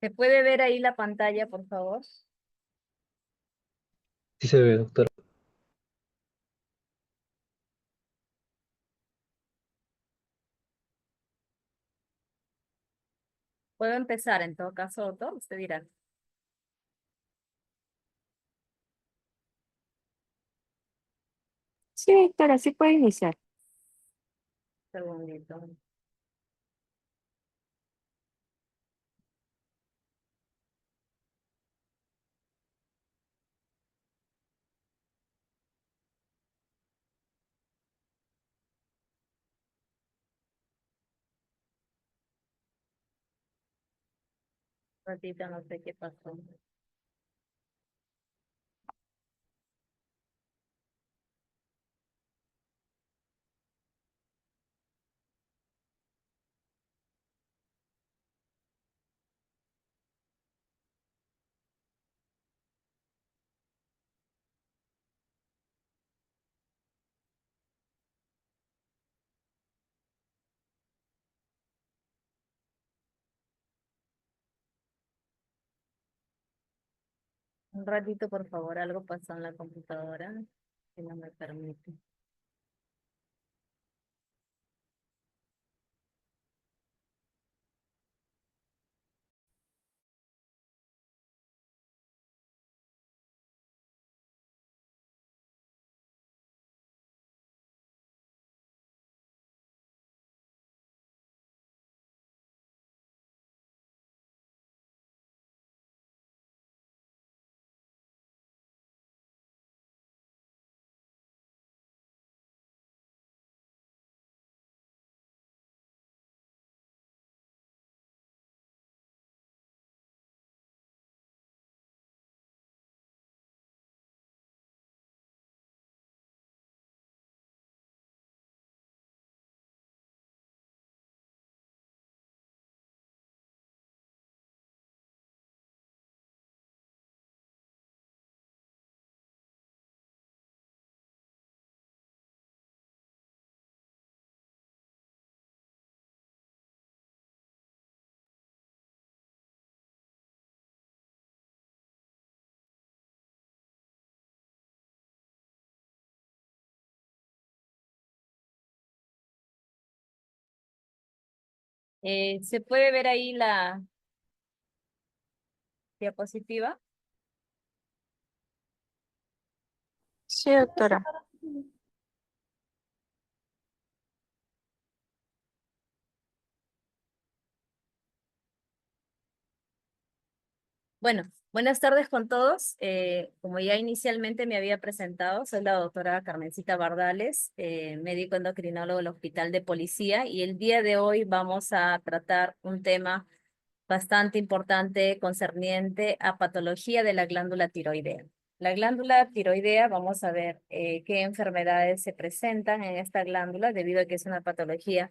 ¿Se puede ver ahí la pantalla, por favor? Sí se ve, doctora. Puedo empezar, en todo caso, doctor, usted dirá. Sí, doctora, sí puede iniciar. Segundito. Ratito, no sé qué pasó. Un ratito, por favor, algo pasó en la computadora que no me permite. ¿Se puede ver ahí la diapositiva? Sí, doctora. Bueno, buenas tardes con todos. Como ya inicialmente me había presentado, soy la doctora Carmencita Bardales, médico endocrinólogo del Hospital de Policía, y el día de hoy vamos a tratar un tema bastante importante concerniente a patología de la glándula tiroidea. La glándula tiroidea, vamos a ver qué enfermedades se presentan en esta glándula debido a que es una patología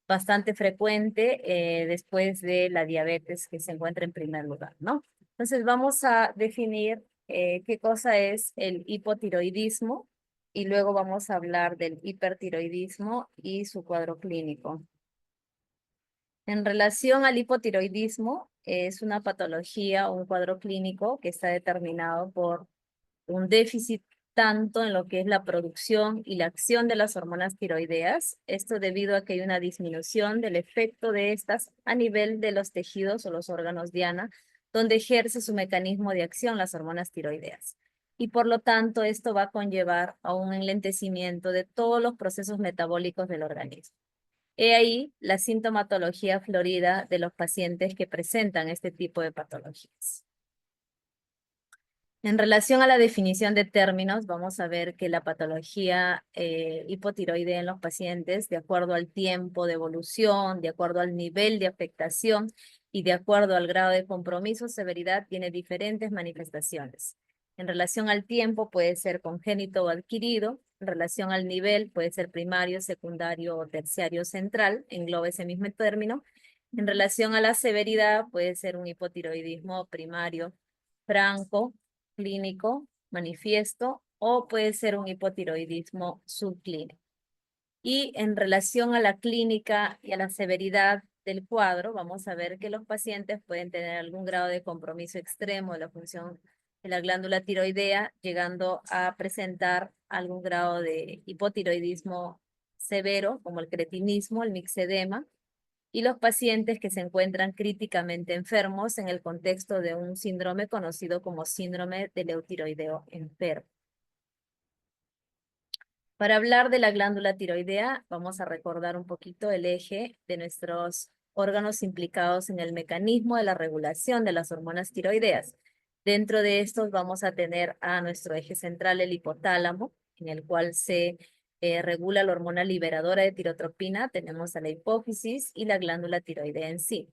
bastante frecuente después de la diabetes que se encuentra en primer lugar, ¿no? Entonces vamos a definir qué cosa es el hipotiroidismo y luego vamos a hablar del hipertiroidismo y su cuadro clínico. En relación al hipotiroidismo, es una patología o un cuadro clínico que está determinado por un déficit tanto en lo que es la producción y la acción de las hormonas tiroideas, esto debido a que hay una disminución del efecto de estas a nivel de los tejidos o los órganos diana, donde ejerce su mecanismo de acción las hormonas tiroideas. Y por lo tanto, esto va a conllevar a un enlentecimiento de todos los procesos metabólicos del organismo. He ahí la sintomatología florida de los pacientes que presentan este tipo de patologías. En relación a la definición de términos, vamos a ver que la patología hipotiroidea en los pacientes, de acuerdo al tiempo de evolución, de acuerdo al nivel de afectación y de acuerdo al grado de compromiso o severidad, tiene diferentes manifestaciones. En relación al tiempo, puede ser congénito o adquirido. En relación al nivel, puede ser primario, secundario o terciario central, engloba ese mismo término. En relación a la severidad, puede ser un hipotiroidismo primario franco, clínico, manifiesto, o puede ser un hipotiroidismo subclínico. Y en relación a la clínica y a la severidad, del cuadro, vamos a ver que los pacientes pueden tener algún grado de compromiso extremo de la función de la glándula tiroidea, llegando a presentar algún grado de hipotiroidismo severo, como el cretinismo, el mixedema, y los pacientes que se encuentran críticamente enfermos en el contexto de un síndrome conocido como síndrome del eutiroideo enfermo. Para hablar de la glándula tiroidea, vamos a recordar un poquito el eje de nuestros órganos implicados en el mecanismo de la regulación de las hormonas tiroideas. Dentro de estos vamos a tener a nuestro eje central el hipotálamo, en el cual se regula la hormona liberadora de tirotropina. Tenemos a la hipófisis y la glándula tiroidea en sí.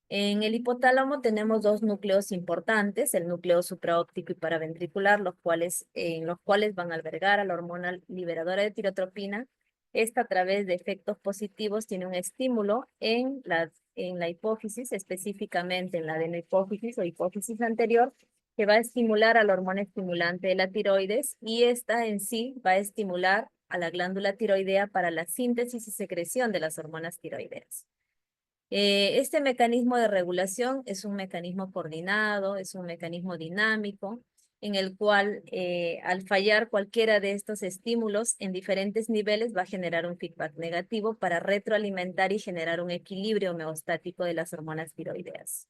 En el hipotálamo tenemos dos núcleos importantes, el núcleo supraóptico y paraventricular, en los cuales van a albergar a la hormona liberadora de tirotropina. Esta, a través de efectos positivos, tiene un estímulo en la hipófisis, específicamente en la adenohipófisis o hipófisis anterior, que va a estimular a la hormona estimulante de la tiroides, y esta en sí va a estimular a la glándula tiroidea para la síntesis y secreción de las hormonas tiroideas. Este mecanismo de regulación es un mecanismo coordinado, es un mecanismo dinámico, en el cual al fallar cualquiera de estos estímulos en diferentes niveles va a generar un feedback negativo para retroalimentar y generar un equilibrio homeostático de las hormonas tiroideas.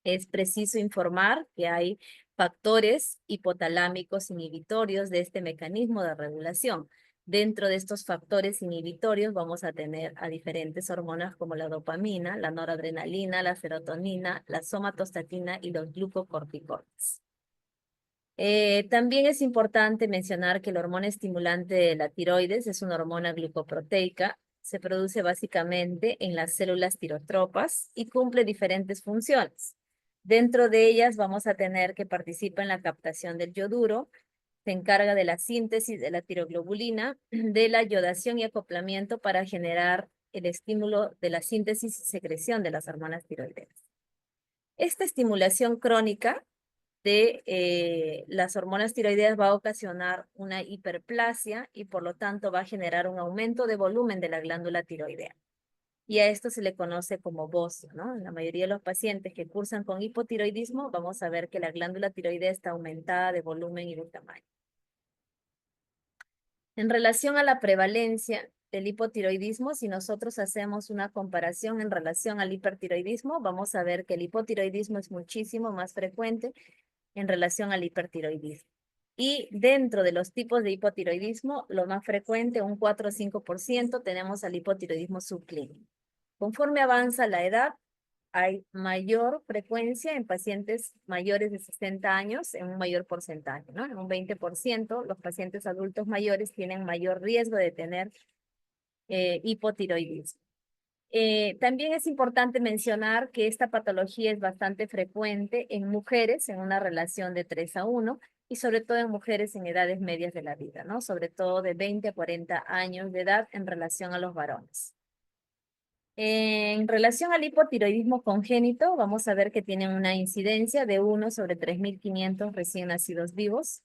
Es preciso informar que hay factores hipotalámicos inhibitorios de este mecanismo de regulación. Dentro de estos factores inhibitorios vamos a tener a diferentes hormonas como la dopamina, la noradrenalina, la serotonina, la somatostatina y los glucocorticoides. También es importante mencionar que la hormona estimulante de la tiroides es una hormona glucoproteica. Se produce básicamente en las células tirotropas y cumple diferentes funciones. Dentro de ellas vamos a tener que participa en la captación del yoduro, se encarga de la síntesis de la tiroglobulina, de la yodación y acoplamiento para generar el estímulo de la síntesis y secreción de las hormonas tiroideas. Esta estimulación crónica de las hormonas tiroideas va a ocasionar una hiperplasia y por lo tanto va a generar un aumento de volumen de la glándula tiroidea. Y a esto se le conoce como bocio, ¿no? En la mayoría de los pacientes que cursan con hipotiroidismo, vamos a ver que la glándula tiroidea está aumentada de volumen y de tamaño. En relación a la prevalencia del hipotiroidismo, si nosotros hacemos una comparación en relación al hipertiroidismo, vamos a ver que el hipotiroidismo es muchísimo más frecuente en relación al hipertiroidismo. Y dentro de los tipos de hipotiroidismo, lo más frecuente, un 4 o 5%, tenemos al hipotiroidismo subclínico. Conforme avanza la edad, hay mayor frecuencia en pacientes mayores de 60 años, en un mayor porcentaje, ¿no? En un 20%, los pacientes adultos mayores tienen mayor riesgo de tener hipotiroidismo. También es importante mencionar que esta patología es bastante frecuente en mujeres en una relación de 3:1 y sobre todo en mujeres en edades medias de la vida, ¿no? Sobre todo de 20 a 40 años de edad en relación a los varones. En relación al hipotiroidismo congénito, vamos a ver que tienen una incidencia de 1 sobre 3.500 recién nacidos vivos.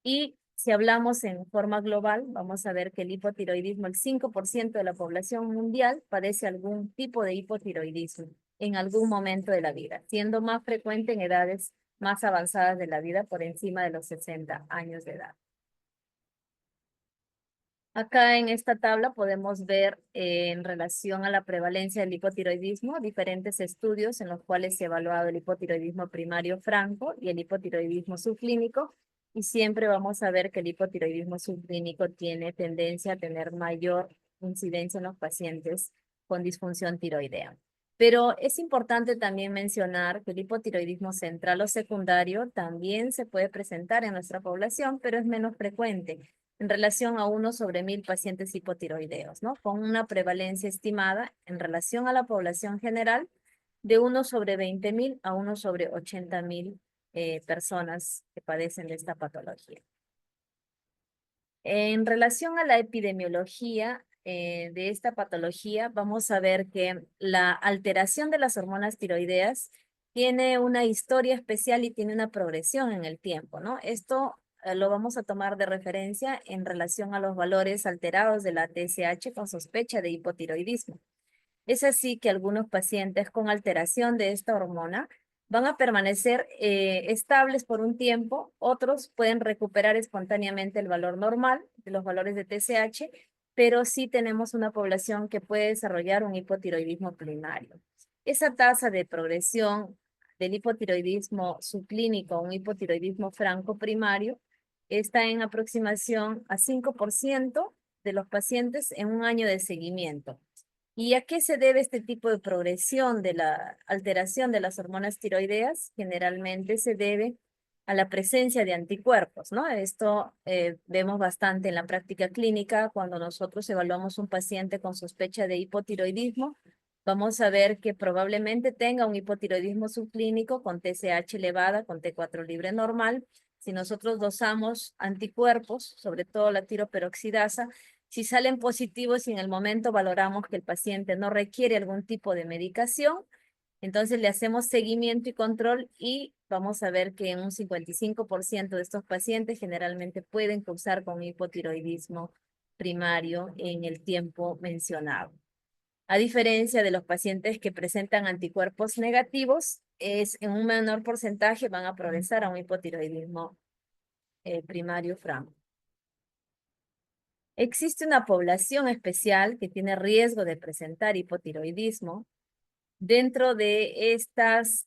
Y si hablamos en forma global, vamos a ver que el hipotiroidismo, el 5% de la población mundial padece algún tipo de hipotiroidismo en algún momento de la vida, siendo más frecuente en edades más avanzadas de la vida, por encima de los 60 años de edad. Acá en esta tabla podemos ver en relación a la prevalencia del hipotiroidismo diferentes estudios en los cuales se ha evaluado el hipotiroidismo primario franco y el hipotiroidismo subclínico, y siempre vamos a ver que el hipotiroidismo subclínico tiene tendencia a tener mayor incidencia en los pacientes con disfunción tiroidea. Pero es importante también mencionar que el hipotiroidismo central o secundario también se puede presentar en nuestra población, pero es menos frecuente en relación a 1 sobre 1.000 pacientes hipotiroideos, ¿no? Con una prevalencia estimada en relación a la población general de 1 sobre 20.000 a 1 sobre 80.000 personas que padecen de esta patología. En relación a la epidemiología de esta patología, vamos a ver que la alteración de las hormonas tiroideas tiene una historia especial y tiene una progresión en el tiempo, ¿no? Esto lo vamos a tomar de referencia en relación a los valores alterados de la TSH con sospecha de hipotiroidismo. Es así que algunos pacientes con alteración de esta hormona van a permanecer estables por un tiempo, otros pueden recuperar espontáneamente el valor normal de los valores de TSH, pero sí tenemos una población que puede desarrollar un hipotiroidismo primario. Esa tasa de progresión del hipotiroidismo subclínico, un hipotiroidismo franco primario, está en aproximación a 5% de los pacientes en un año de seguimiento. ¿Y a qué se debe este tipo de progresión de la alteración de las hormonas tiroideas? Generalmente se debe a la presencia de anticuerpos, ¿no? Esto vemos bastante en la práctica clínica cuando nosotros evaluamos un paciente con sospecha de hipotiroidismo. Vamos a ver que probablemente tenga un hipotiroidismo subclínico con TSH elevada, con T4 libre normal. Si nosotros dosamos anticuerpos, sobre todo la tiroperoxidasa, si salen positivos y en el momento valoramos que el paciente no requiere algún tipo de medicación, entonces le hacemos seguimiento y control y vamos a ver que en un 55% de estos pacientes generalmente pueden cursar con hipotiroidismo primario en el tiempo mencionado. A diferencia de los pacientes que presentan anticuerpos negativos, en un menor porcentaje van a progresar a un hipotiroidismo primario franco. Existe una población especial que tiene riesgo de presentar hipotiroidismo. Dentro de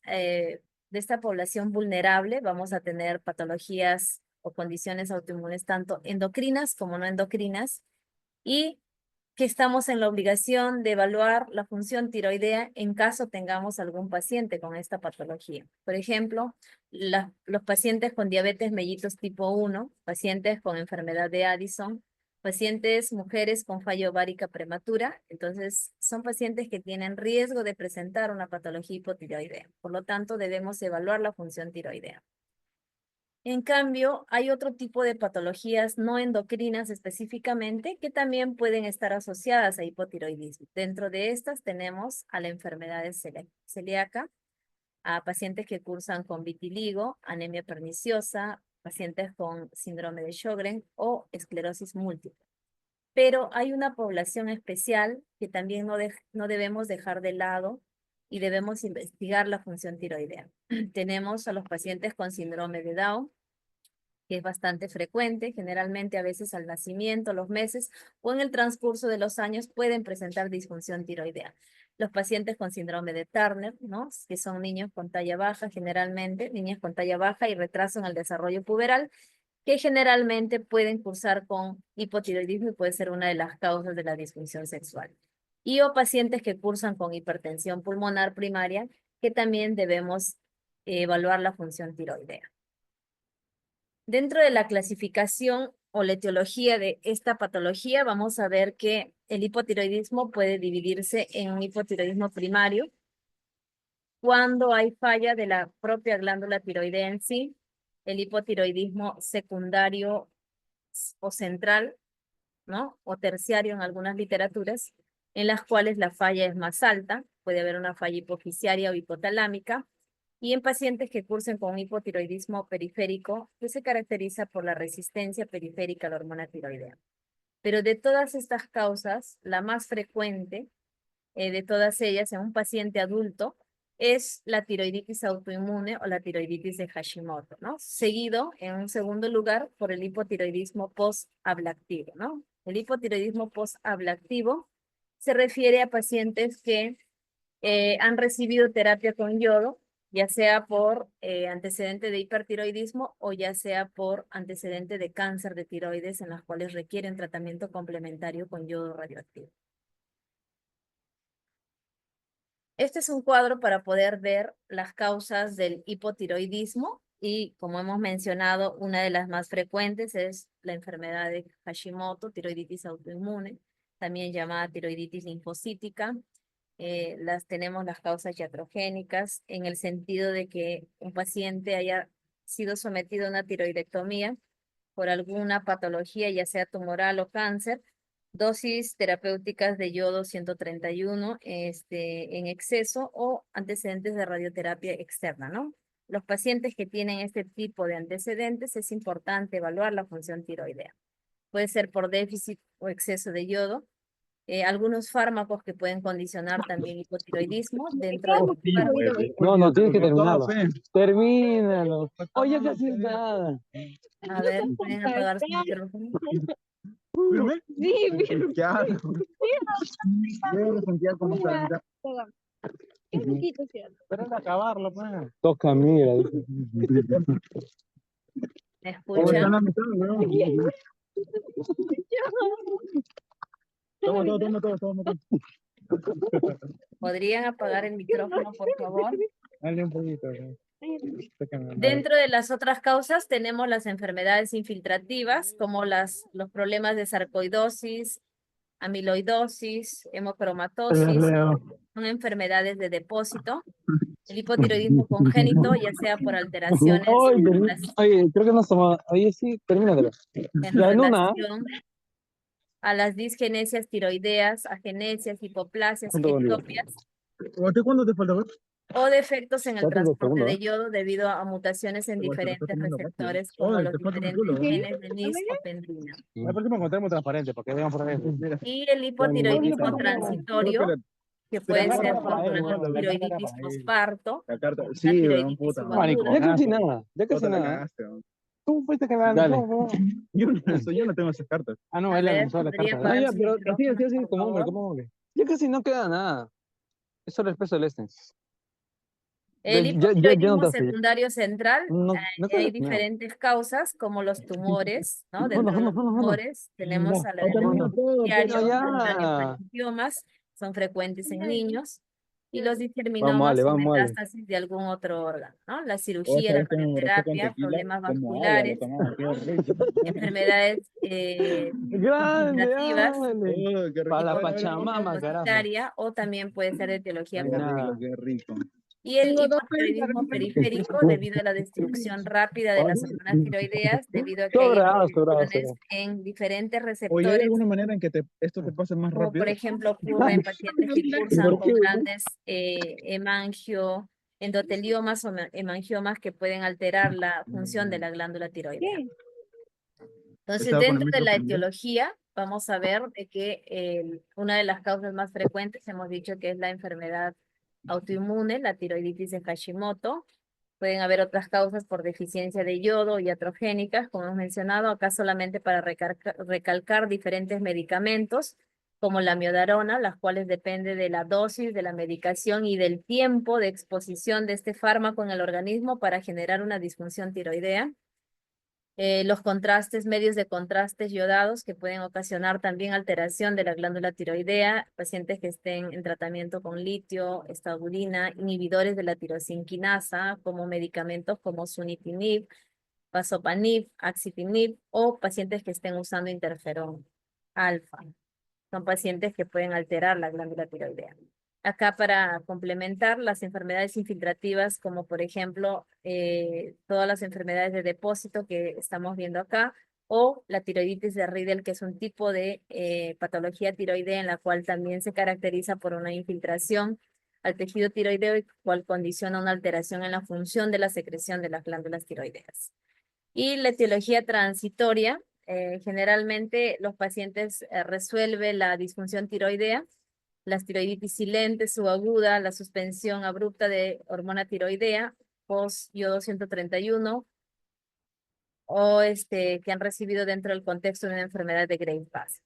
de esta población vulnerable vamos a tener patologías o condiciones autoinmunes tanto endocrinas como no endocrinas y que estamos en la obligación de evaluar la función tiroidea en caso tengamos algún paciente con esta patología. Por ejemplo, los pacientes con diabetes mellitus tipo 1, pacientes con enfermedad de Addison, pacientes mujeres con falla ovárica prematura, entonces son pacientes que tienen riesgo de presentar una patología hipotiroidea. Por lo tanto, debemos evaluar la función tiroidea. En cambio, hay otro tipo de patologías no endocrinas específicamente que también pueden estar asociadas a hipotiroidismo. Dentro de estas tenemos a la enfermedad celíaca, a pacientes que cursan con vitiligo, anemia perniciosa, pacientes con síndrome de Sjögren o esclerosis múltiple. Pero hay una población especial que también no debemos dejar de lado y debemos investigar la función tiroidea. Tenemos a los pacientes con síndrome de Down, que es bastante frecuente, generalmente a veces al nacimiento, los meses o en el transcurso de los años pueden presentar disfunción tiroidea. Los pacientes con síndrome de Turner, ¿no? Que son niños con talla baja, generalmente, niñas con talla baja y retraso en el desarrollo puberal, que generalmente pueden cursar con hipotiroidismo y puede ser una de las causas de la disfunción sexual. Y o pacientes que cursan con hipertensión pulmonar primaria, que también debemos evaluar la función tiroidea. Dentro de la clasificación o la etiología de esta patología, vamos a ver que el hipotiroidismo puede dividirse en un hipotiroidismo primario, cuando hay falla de la propia glándula tiroidea en sí, el hipotiroidismo secundario o central, ¿no? O terciario en algunas literaturas, en las cuales la falla es más alta, puede haber una falla hipofisiaria o hipotalámica, y en pacientes que cursen con un hipotiroidismo periférico, que se caracteriza por la resistencia periférica a la hormona tiroidea. Pero de todas estas causas, la más frecuente de todas ellas en un paciente adulto es la tiroiditis autoinmune o la tiroiditis de Hashimoto, ¿no? Seguido, en un segundo lugar, por el hipotiroidismo post-ablactivo, ¿no? El hipotiroidismo post-ablactivo se refiere a pacientes que han recibido terapia con yodo, ya sea por antecedente de hipertiroidismo o ya sea por antecedente de cáncer de tiroides en las cuales requieren tratamiento complementario con yodo radioactivo. Este es un cuadro para poder ver las causas del hipotiroidismo y, como hemos mencionado, una de las más frecuentes es la enfermedad de Hashimoto, tiroiditis autoinmune, también llamada tiroiditis linfocítica. Tenemos las causas iatrogénicas en el sentido de que un paciente haya sido sometido a una tiroidectomía por alguna patología, ya sea tumoral o cáncer, dosis terapéuticas de yodo 131 en exceso o antecedentes de radioterapia externa, ¿no? Los pacientes que tienen este tipo de antecedentes es importante evaluar la función tiroidea. Puede ser por déficit o exceso de yodo, algunos fármacos que pueden condicionar también hipotiroidismo dentro de los No, tienes que terminarlo. Termínalo. Oye, casi nada. A ver, pueden apagar su micrófono. Pero es acabarlo, pues. Toca, mira. ¿Me escuchan? Toma todo. ¿Podrían apagar el micrófono, por favor? Dale un poquito. Dentro de las otras causas tenemos las enfermedades infiltrativas, como los problemas de sarcoidosis, amiloidosis, hemocromatosis, son enfermedades de depósito. El hipotiroidismo congénito, ya sea por alteraciones Oye, creo que no estamos. Oye, sí, termínatelo. en Ya en una. relación a las disgenesias tiroideas, agenesias, hipoplasias, ¿Cuánto valió? ectopias, ¿Cuándo te falta ver? o defectos en el Faltan dos transporte segundos, de yodo debido a mutaciones en Igual se lo está diferentes comiendo rápido. receptores como los Te falta un diferentes culo, ¿eh? genes de NIS o pendrina. La próxima encontramos transparente para que vean por ahí. Y el hipotiroidismo transitorio, que puede ser por una tiroiditis posparto, La carta, una sí, weón, tiroiditis puta. subaguda. Ya casi nada. Ya casi Puta, la nada. cagaste, weón. Tú fuiste que me Dale. no. Yo no tengo esas cartas. Ah, no, A él ver, lanzó la ¿podría carta. No, apagar ya, su pero así, micrófono, por como hombre, favor? como hombre. Ya casi no queda nada. Es solo el peso del este. El Ya hipotiroidismo notaste. secundario central, No hay queda nada. diferentes causas, como los tumores, ¿no? Bueno, Dentro de los bueno. tumores tenemos al Termina todo, diario, ya. angiomas, son frecuentes en niños, y los Vamos, disgerminomas Ale, son vamos, Ale. metástasis de algún otro órgano, ¿no? La O cirugía, sea, la es como un café con radioterapia, tequila, problemas como agua, lo vasculares, tomamos. Qué rico. enfermedades Grande, infiltrativas, Ale. Qué rico. Para la Mira, Pachamama, carajo. depositaria, o también puede ser de etiología Qué congénita. rico, qué rico. Y el hipotiroidismo periférico debido a la destrucción rápida de las hormonas tiroideas, debido a que hay alteraciones en diferentes Oye, ¿hay receptores, alguna manera en que esto te pase más como rápido? por ejemplo ocurre en pacientes que cursan con grandes endoteliomas o hemangiomas que pueden alterar la función de la glándula tiroidea. Entonces, Estaba con el dentro de micro la prendido. etiología, vamos a ver de que una de las causas más frecuentes, hemos dicho que es la enfermedad autoinmune, la tiroiditis de Hashimoto. Pueden haber otras causas por deficiencia de yodo y atrogénicas, como hemos mencionado, acá solamente para recalcar diferentes medicamentos, como la miodarona, las cuales depende de la dosis de la medicación y del tiempo de exposición de este fármaco en el organismo para generar una disfunción tiroidea. Los contrastes, medios de contrastes yodados que pueden ocasionar también alteración de la glándula tiroidea, pacientes que estén en tratamiento con litio, estadurina, inhibidores de la tirosinquinasa, como medicamentos como sunitinib, pazopanib, axitinib, o pacientes que estén usando interferón alfa. Son pacientes que pueden alterar la glándula tiroidea. Acá para complementar las enfermedades infiltrativas, como por ejemplo todas las enfermedades de depósito que estamos viendo acá, o la tiroiditis de Riedel, que es un tipo de patología tiroidea en la cual también se caracteriza por una infiltración al tejido tiroideo y cual condiciona una alteración en la función de la secreción de las glándulas tiroideas. Y la etiología transitoria, generalmente los pacientes resuelven la disfunción tiroidea, la tiroiditis silente, subaguda, la suspensión abrupta de hormona tiroidea, post-yodo 131, o que han recibido dentro del contexto de una enfermedad de Graves-Pasa.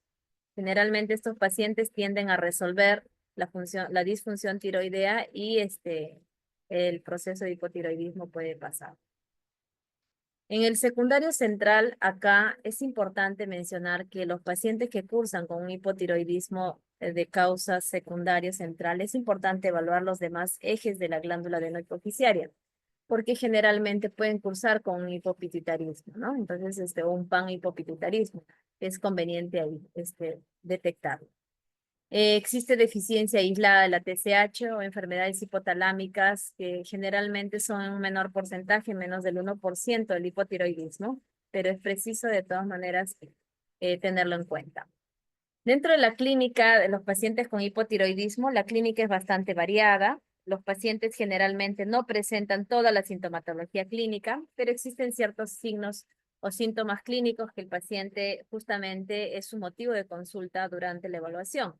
Generalmente estos pacientes tienden a resolver la disfunción tiroidea y el proceso de hipotiroidismo puede pasar. En el secundario central, acá es importante mencionar que los pacientes que cursan con un hipotiroidismo de causas secundarias central, es importante evaluar los demás ejes de la glándula adenohipoficiaria, porque generalmente pueden cursar con un hipopituitarismo, ¿no? Entonces, un panhipopituitarismo, es conveniente ahí, detectarlo. Existe deficiencia aislada de la TSH o enfermedades hipotalámicas que generalmente son en un menor porcentaje, menos del 1% del hipotiroidismo, pero es preciso de todas maneras tenerlo en cuenta. Dentro de la clínica de los pacientes con hipotiroidismo, la clínica es bastante variada. Los pacientes generalmente no presentan toda la sintomatología clínica, pero existen ciertos signos o síntomas clínicos que el paciente justamente es su motivo de consulta durante la evaluación.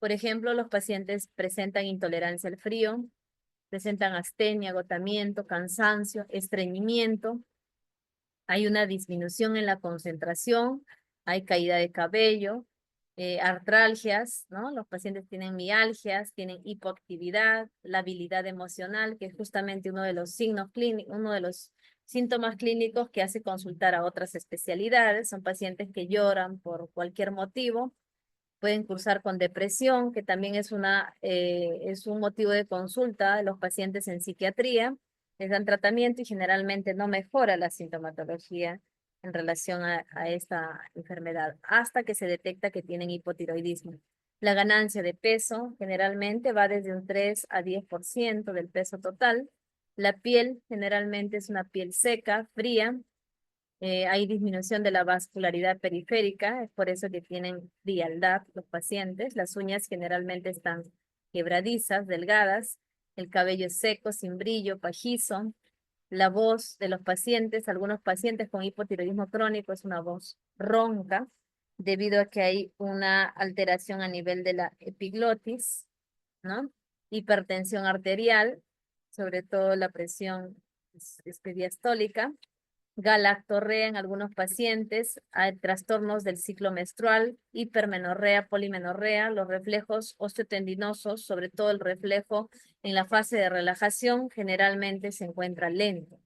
Por ejemplo, los pacientes presentan intolerancia al frío, presentan astenia, agotamiento, cansancio, estreñimiento, hay una disminución en la concentración, hay caída de cabello, artralgias, ¿no? Los pacientes tienen mialgias, tienen hipoactividad, labilidad emocional, que es justamente uno de los signos clínicos, uno de los síntomas clínicos que hace consultar a otras especialidades. Son pacientes que lloran por cualquier motivo, pueden cursar con depresión, que también es un motivo de consulta de los pacientes en psiquiatría. Les dan tratamiento y generalmente no mejora la sintomatología en relación a esta enfermedad, hasta que se detecta que tienen hipotiroidismo. La ganancia de peso generalmente va desde un 3 a 10% del peso total. La piel generalmente es una piel seca, fría. Hay disminución de la vascularidad periférica, es por eso que tienen frialdad los pacientes. Las uñas generalmente están quebradizas, delgadas. El cabello es seco, sin brillo, pajizo. La voz de los pacientes, algunos pacientes con hipotiroidismo crónico, es una voz ronca, debido a que hay una alteración a nivel de la epiglotis, ¿no? Hipertensión arterial, sobre todo la presión diastólica. Galactorrea en algunos pacientes, hay trastornos del ciclo menstrual, hipermenorrea, polimenorrea, los reflejos osteotendinosos, sobre todo el reflejo en la fase de relajación, generalmente se encuentra lento.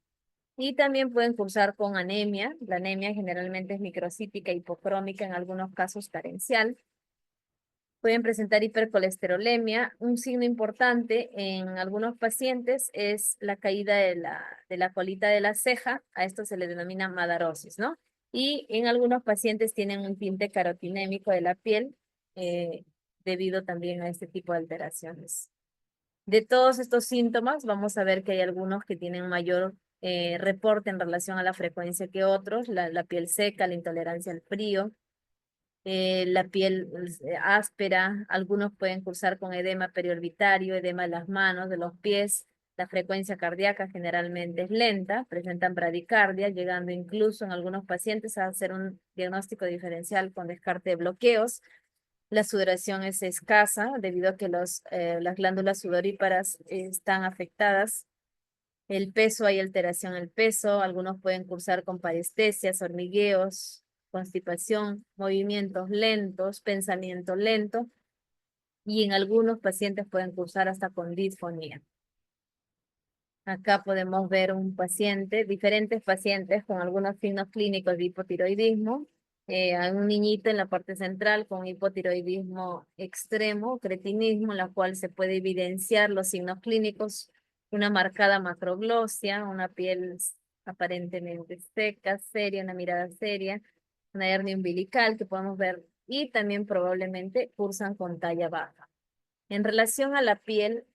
Y también pueden cursar con anemia. La anemia generalmente es microcítica, hipocrómica, en algunos casos carencial. Pueden presentar hipercolesterolemia. Un signo importante en algunos pacientes es la caída de la colita de la ceja. A esto se le denomina madarosis, ¿no? Y en algunos pacientes tienen un tinte carotinémico de la piel debido también a este tipo de alteraciones. De todos estos síntomas, vamos a ver que hay algunos que tienen mayor reporte en relación a la frecuencia que otros. La piel seca, la intolerancia al frío, la piel áspera, algunos pueden cursar con edema periorbitario, edema de las manos, de los pies. La frecuencia cardíaca generalmente es lenta, presentan bradicardia, llegando incluso en algunos pacientes a hacer un diagnóstico diferencial con descarte de bloqueos. La sudoración es escasa debido a que las glándulas sudoríparas están afectadas. El peso, hay alteración en el peso, algunos pueden cursar con parestesias, hormigueos, constipación, movimientos lentos, pensamiento lento, y en algunos pacientes pueden cursar hasta con disfonía. Acá podemos ver un paciente, diferentes pacientes con algunos signos clínicos de hipotiroidismo. Hay un niñito en la parte central con hipotiroidismo extremo, cretinismo, en la cual se puede evidenciar los signos clínicos, una marcada macroglosia, una piel aparentemente seca, seria, una mirada seria, una hernia umbilical que podemos ver, y también probablemente cursan con talla baja. En relación a la piel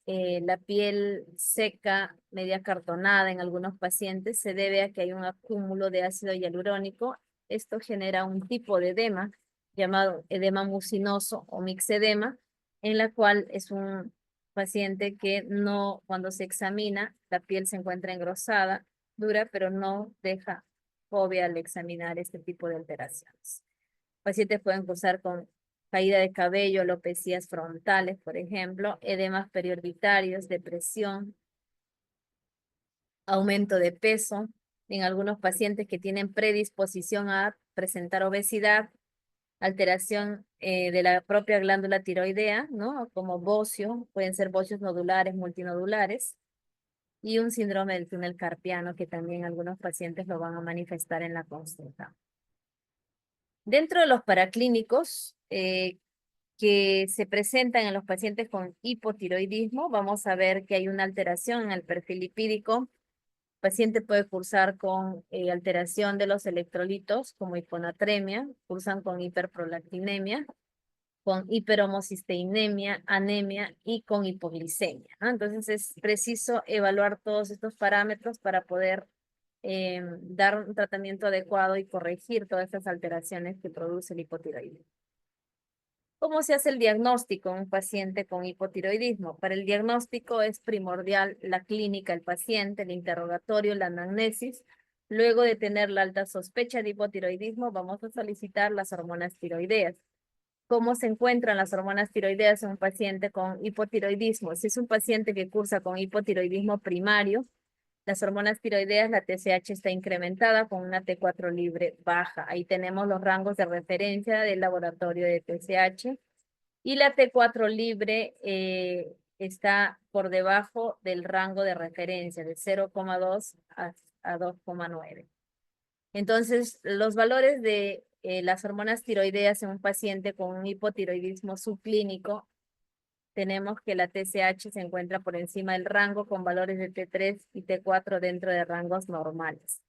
seca, media cartonada en algunos pacientes se debe a que hay un acúmulo de ácido hialurónico. Esto genera un tipo de edema llamado edema mucinoso o mixedema, en la cual es un paciente que no, cuando se examina, la piel se encuentra engrosada, dura, pero no deja fobia al examinar este tipo de alteraciones. Pacientes pueden cursar con caída de cabello, alopecias frontales, por ejemplo, edemas periorbitarios, depresión, aumento de peso. En algunos pacientes que tienen predisposición a presentar obesidad, alteración de la propia glándula tiroidea, ¿no? Como bocio, pueden ser bocios nodulares, multinodulares, y un síndrome del túnel carpiano que también algunos pacientes lo van a manifestar en la consulta. Dentro de los paraclínicos que se presentan en los pacientes con hipotiroidismo, vamos a ver que hay una alteración en el perfil lipídico. El paciente puede cursar con alteración de los electrolitos, como hiponatremia, cursan con hiperprolactinemia, con hiperhomocisteinemia, anemia y con hipoglicemia, ¿no? Entonces es preciso evaluar todos estos parámetros para poder dar un tratamiento adecuado y corregir todas estas alteraciones que produce el hipotiroidismo. ¿Cómo se hace el diagnóstico en un paciente con hipotiroidismo? Para el diagnóstico es primordial la clínica del paciente, el interrogatorio, la anamnesis. Luego de tener la alta sospecha de hipotiroidismo, vamos a solicitar las hormonas tiroideas. cómo se encuentran las hormonas tiroideas en un paciente con hipotiroidismo. Si es un paciente que cursa con hipotiroidismo primario, las hormonas tiroideas, la TSH está incrementada con una T4 libre baja. Ahí tenemos los rangos de referencia del laboratorio de TSH. Y la T4 libre está por debajo del rango de referencia de 0,2 a 2,9. Entonces, los valores de las hormonas tiroideas en un paciente con un hipotiroidismo subclínico, tenemos que la TSH se encuentra por encima del rango con valores de T3 y T4 dentro de rangos normales.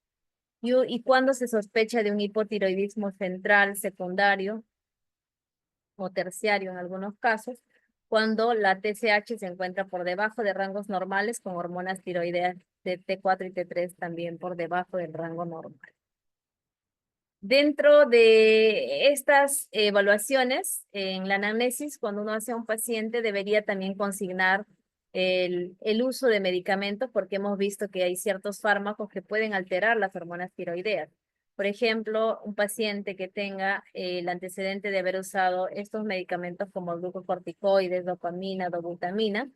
Y cuando se sospecha de un hipotiroidismo central, secundario o terciario en algunos casos, cuando la TSH se encuentra por debajo de rangos normales con hormonas tiroideas de T4 y T3 también por debajo del rango normal. Dentro de estas evaluaciones, en la anamnesis, cuando uno hace a un paciente, debería también consignar el uso de medicamentos, porque hemos visto que hay ciertos fármacos que pueden alterar las hormonas tiroideas. Por ejemplo, un paciente que tenga el antecedente de haber usado estos medicamentos como glucocorticoides, dopamina, dobutamina,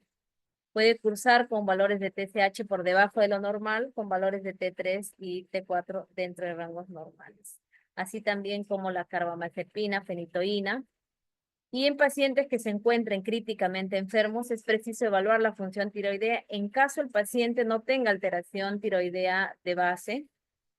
puede cursar con valores de TSH por debajo de lo normal, con valores de T3 y T4 dentro de rangos normales. Así también como la carbamazepina, fenitoína. Y en pacientes que se encuentren críticamente enfermos, es preciso evaluar la función tiroidea en caso el paciente no tenga alteración tiroidea de base,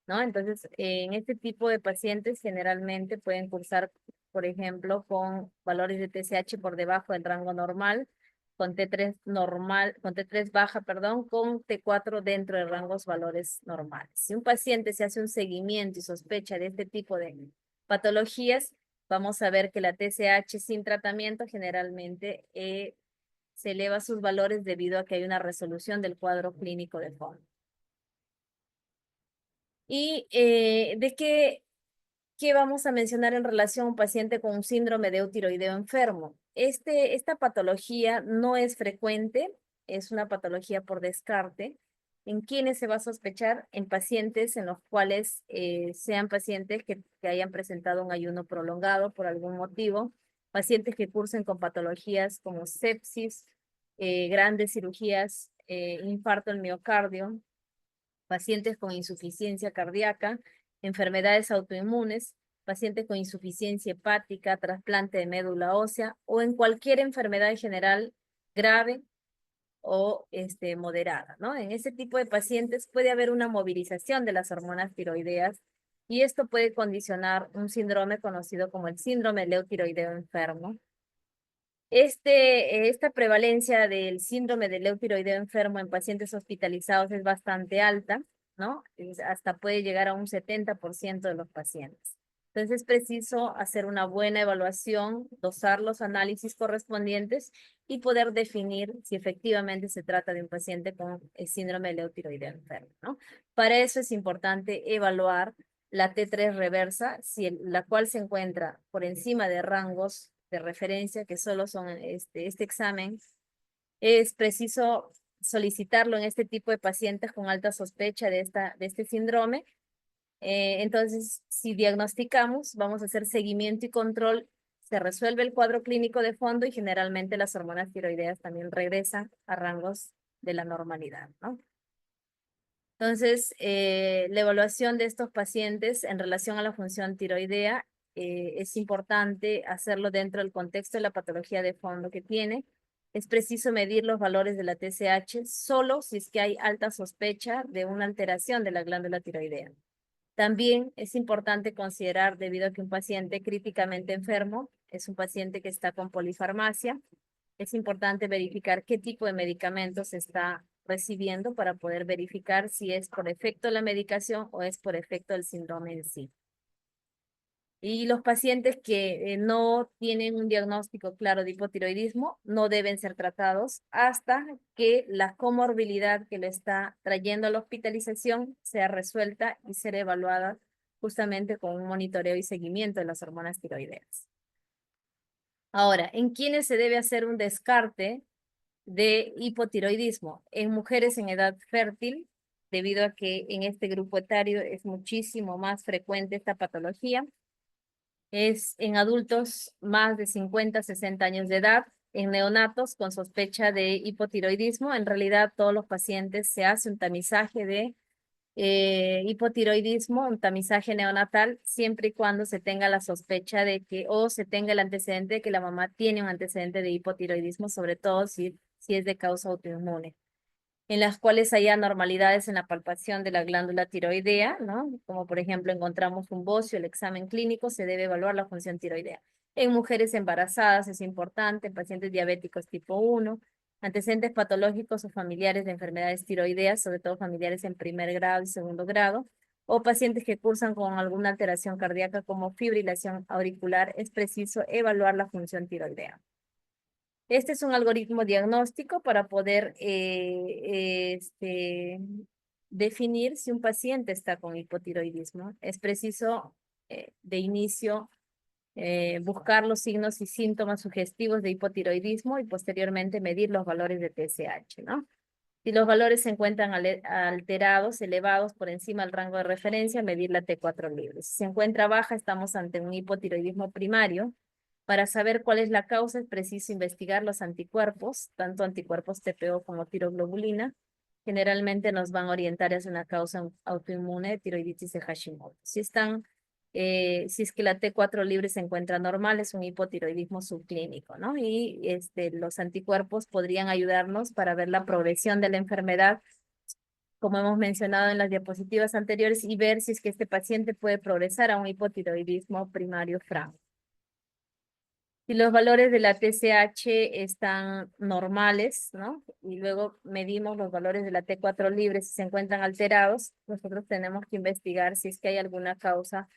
¿no? Entonces, en este tipo de pacientes generalmente pueden cursar, por ejemplo, con valores de TSH por debajo del rango normal, con T3 normal, con T3 baja, perdón, con T4 dentro de rangos valores normales. Si un paciente se hace un seguimiento y sospecha de este tipo de patologías, vamos a ver que la TSH sin tratamiento generalmente se eleva sus valores debido a que hay una resolución del cuadro clínico de fondo. ¿Y qué vamos a mencionar en relación a un paciente con un síndrome de eutiroideo enfermo? Esta patología no es frecuente, es una patología por descarte. ¿En quiénes se va a sospechar? En pacientes en los cuales sean pacientes que hayan presentado un ayuno prolongado por algún motivo, pacientes que cursen con patologías como sepsis, grandes cirugías, infarto del miocardio, pacientes con insuficiencia cardíaca, enfermedades autoinmunes, pacientes con insuficiencia hepática, trasplante de médula ósea o en cualquier enfermedad general grave o moderada, ¿no? En ese tipo de pacientes puede haber una movilización de las hormonas tiroideas y esto puede condicionar un síndrome conocido como el síndrome leucotiroideo enfermo. Esta prevalencia del síndrome del leucotiroideo enfermo en pacientes hospitalizados es bastante alta, ¿no? Hasta puede llegar a un 70% de los pacientes. Entonces es preciso hacer una buena evaluación, dosar los análisis correspondientes y poder definir si efectivamente se trata de un paciente con el síndrome del leucotiroideo enfermo, ¿no? Para eso es importante evaluar la T3 reversa, la cual se encuentra por encima de rangos de referencia, que solo son este examen. Es preciso solicitarlo en este tipo de pacientes con alta sospecha de este síndrome. Entonces, si diagnosticamos, vamos a hacer seguimiento y control, se resuelve el cuadro clínico de fondo y generalmente las hormonas tiroideas también regresan a rangos de la normalidad, ¿no? Entonces, la evaluación de estos pacientes en relación a la función tiroidea es importante hacerlo dentro del contexto de la patología de fondo que tiene. Es preciso medir los valores de la TSH solo si es que hay alta sospecha de una alteración de la glándula tiroidea. También es importante considerar, debido a que un paciente críticamente enfermo es un paciente que está con polifarmacia, es importante verificar qué tipo de medicamentos está recibiendo para poder verificar si es por efecto de la medicación o es por efecto del síndrome en sí. Y los pacientes que no tienen un diagnóstico claro de hipotiroidismo no deben ser tratados hasta que la comorbilidad que lo está trayendo a la hospitalización sea resuelta y ser evaluada justamente con un monitoreo y seguimiento de las hormonas tiroideas. Ahora, ¿en quiénes se debe hacer un descarte de hipotiroidismo? En mujeres en edad fértil, debido a que en este grupo etario es muchísimo más frecuente esta patología. Es en adultos más de 50, 60 años de edad, en neonatos con sospecha de hipotiroidismo. En realidad, todos los pacientes se hace un tamizaje de hipotiroidismo, un tamizaje neonatal, siempre y cuando se tenga la sospecha de que, o se tenga el antecedente de que la mamá tiene un antecedente de hipotiroidismo, sobre todo si es de causa autoinmune, en las cuales hay anormalidades en la palpación de la glándula tiroidea, ¿no? Como por ejemplo encontramos un bocio, el examen clínico, se debe evaluar la función tiroidea. En mujeres embarazadas es importante, en pacientes diabéticos tipo 1, antecedentes patológicos o familiares de enfermedades tiroideas, sobre todo familiares en primer grado y segundo grado, o pacientes que cursan con alguna alteración cardíaca como fibrilación auricular, es preciso evaluar la función tiroidea. Este es un algoritmo diagnóstico para poder definir si un paciente está con hipotiroidismo. Es preciso de inicio buscar los signos y síntomas sugestivos de hipotiroidismo y posteriormente medir los valores de TSH, ¿no? Si los valores se encuentran alterados, elevados por encima del rango de referencia, medir la T4 libre. Si se encuentra baja, estamos ante un hipotiroidismo primario. Para saber cuál es la causa, es preciso investigar los anticuerpos, tanto anticuerpos TPO como tiroglobulina. Generalmente nos van a orientar hacia una causa autoinmune de tiroiditis de Hashimoto. Si es que la T4 libre se encuentra normal, es un hipotiroidismo subclínico, ¿no? Y los anticuerpos podrían ayudarnos para ver la progresión de la enfermedad, como hemos mencionado en las diapositivas anteriores, y ver si es que este paciente puede progresar a un hipotiroidismo primario franco. Si los valores de la TSH están normales, ¿no? Y luego medimos los valores de la T4 libre, si se encuentran alterados, nosotros tenemos que investigar si es que hay alguna causa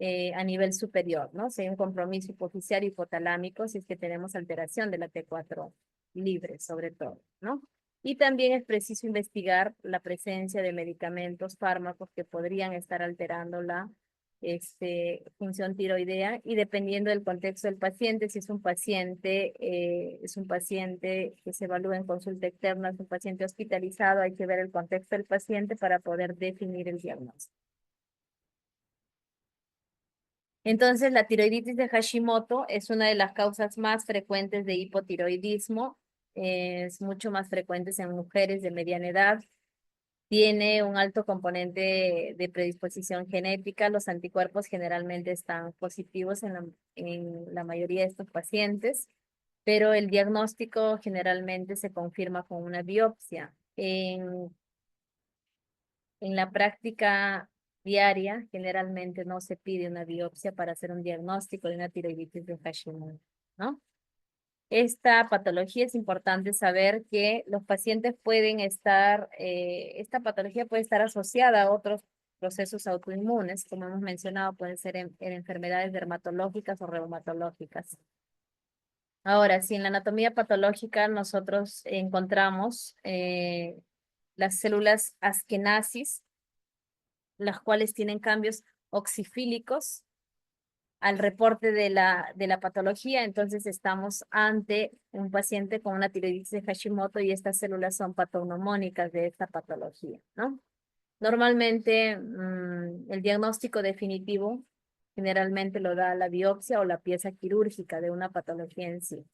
a nivel superior, ¿no? Si hay un compromiso hipoficiario hipotalámico, si es que tenemos alteración de la T4 libre, sobre todo, ¿no? Y también es preciso investigar la presencia de medicamentos, fármacos que podrían estar alterando la función tiroidea, y dependiendo del contexto del paciente, si es un paciente que se evalúa en consulta externa, es un paciente hospitalizado, hay que ver el contexto del paciente para poder definir el diagnóstico. Entonces, la tiroiditis de Hashimoto es una de las causas más frecuentes de hipotiroidismo. Es mucho más frecuente en mujeres de mediana edad. Tiene un alto componente de predisposición genética. Los anticuerpos generalmente están positivos en la mayoría de estos pacientes, pero el diagnóstico generalmente se confirma con una biopsia. En la práctica diaria, generalmente no se pide una biopsia para hacer un diagnóstico de una tiroiditis de Hashimoto, ¿no? Esta patología es importante saber que los pacientes pueden estar, esta patología puede estar asociada a otros procesos autoinmunes, como hemos mencionado, pueden ser en enfermedades dermatológicas o reumatológicas. Ahora, si en la anatomía patológica nosotros encontramos las células asquenasis, las cuales tienen cambios oxifílicos al reporte de la patología, entonces estamos ante un paciente con una tiroiditis de Hashimoto y estas células son patognomónicas de esta patología, ¿no? Normalmente el diagnóstico definitivo generalmente lo da la biopsia o la pieza quirúrgica de una patología en sí.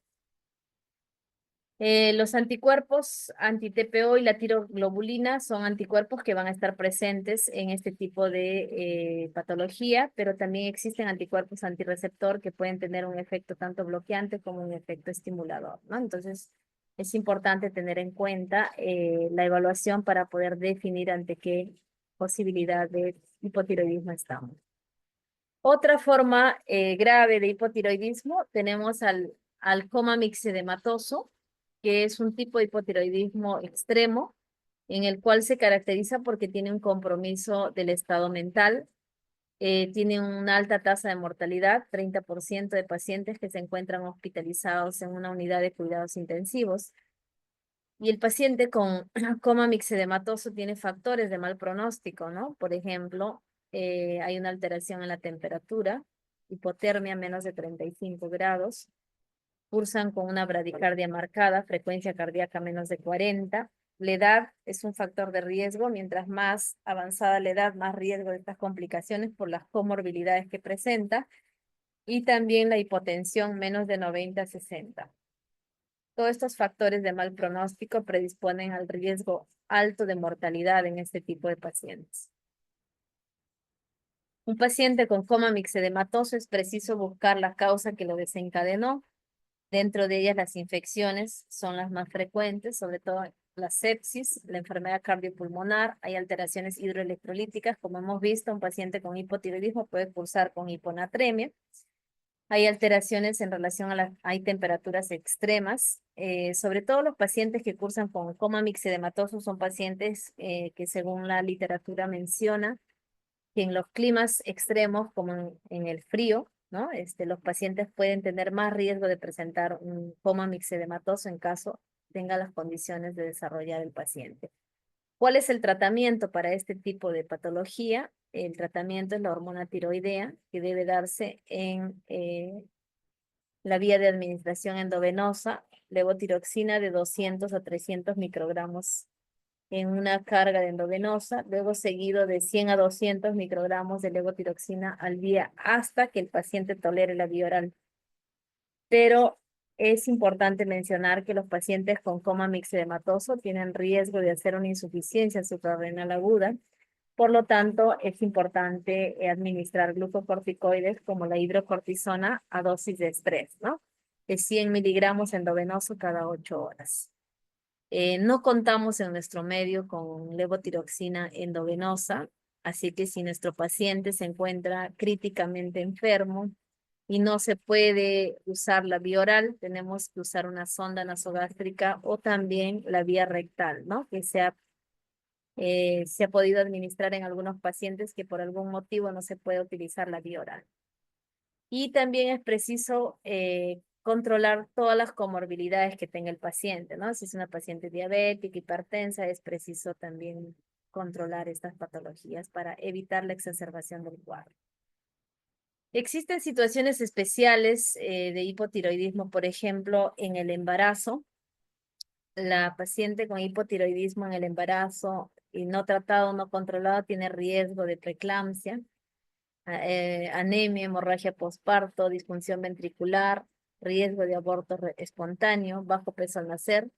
Los anticuerpos anti-TPO y la tiroglobulina son anticuerpos que van a estar presentes en este tipo de patología, pero también existen anticuerpos antirreceptor que pueden tener un efecto tanto bloqueante como un efecto estimulador, ¿no? Entonces, es importante tener en cuenta la evaluación para poder definir ante qué posibilidad de hipotiroidismo estamos. Otra forma grave de hipotiroidismo tenemos al coma mixedematoso, que es un tipo de hipotiroidismo extremo, en el cual se caracteriza porque tiene un compromiso del estado mental, tiene una alta tasa de mortalidad, 30% de pacientes que se encuentran hospitalizados en una unidad de cuidados intensivos. Y el paciente con coma mixedematoso tiene factores de mal pronóstico, ¿no? Por ejemplo, hay una alteración en la temperatura, hipotermia menos de 35 grados, cursan con una bradicardia marcada, frecuencia cardíaca menos de 40. La edad es un factor de riesgo. Mientras más avanzada la edad, más riesgo de estas complicaciones por las comorbilidades que presenta. y también la hipotensión menos de 90/60. Todos estos factores de mal pronóstico predisponen al riesgo alto de mortalidad en este tipo de pacientes. Un paciente con coma mixedematoso es preciso buscar la causa que lo desencadenó. Dentro de ellas las infecciones son las más frecuentes, sobre todo la sepsis, la enfermedad cardiopulmonar, hay alteraciones hidroelectrolíticas, como hemos visto, un paciente con hipotiroidismo puede cursar con hiponatremia. Hay alteraciones en relación a hay temperaturas extremas, sobre todo los pacientes que cursan con coma mixedematoso son pacientes que según la literatura menciona que en los climas extremos, como en el frío, ¿no? Los pacientes pueden tener más riesgo de presentar un coma mixedematoso en caso tenga las condiciones de desarrollar el paciente. ¿Cuál es el tratamiento para este tipo de patología? El tratamiento es la hormona tiroidea, que debe darse en la vía de administración endovenosa, levotiroxina de 200 a 300 microgramos en una carga de endovenosa, luego seguido de 100 a 200 microgramos de levotiroxina al día hasta que el paciente tolere la vía oral. Pero es importante mencionar que los pacientes con coma mixedematoso tienen riesgo de hacer una insuficiencia suprarrenal aguda. Por lo tanto, es importante administrar glucocorticoides como la hidrocortisona a dosis de estrés, ¿no? De 100 miligramos endovenoso cada 8 horas. No contamos en nuestro medio con levotiroxina endovenosa, así que si nuestro paciente se encuentra críticamente enfermo y no se puede usar la vía oral, tenemos que usar una sonda nasogástrica o también la vía rectal, ¿no? Que se ha podido administrar en algunos pacientes que por algún motivo no se puede utilizar la vía oral. Y también es preciso controlar todas las comorbilidades que tenga el paciente, ¿no? Si es una paciente diabética, hipertensa, es preciso también controlar estas patologías para evitar la exacerbación del cuadro. Existen situaciones especiales de hipotiroidismo, por ejemplo, en el embarazo. La paciente con hipotiroidismo en el embarazo y no tratado, no controlado, tiene riesgo de preeclampsia, anemia, hemorragia postparto, disfunción ventricular, riesgo de aborto espontáneo, bajo peso al nacer.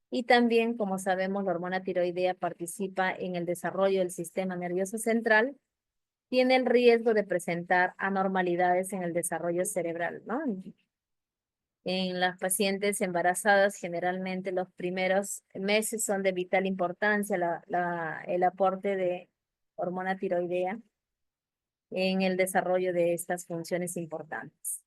Y también, como sabemos, la hormona tiroidea participa en el desarrollo del sistema nervioso central, tiene el riesgo de presentar anormalidades en el desarrollo cerebral, ¿no? En las pacientes embarazadas, generalmente los primeros meses son de vital importancia el aporte de hormona tiroidea en el desarrollo de estas funciones importantes.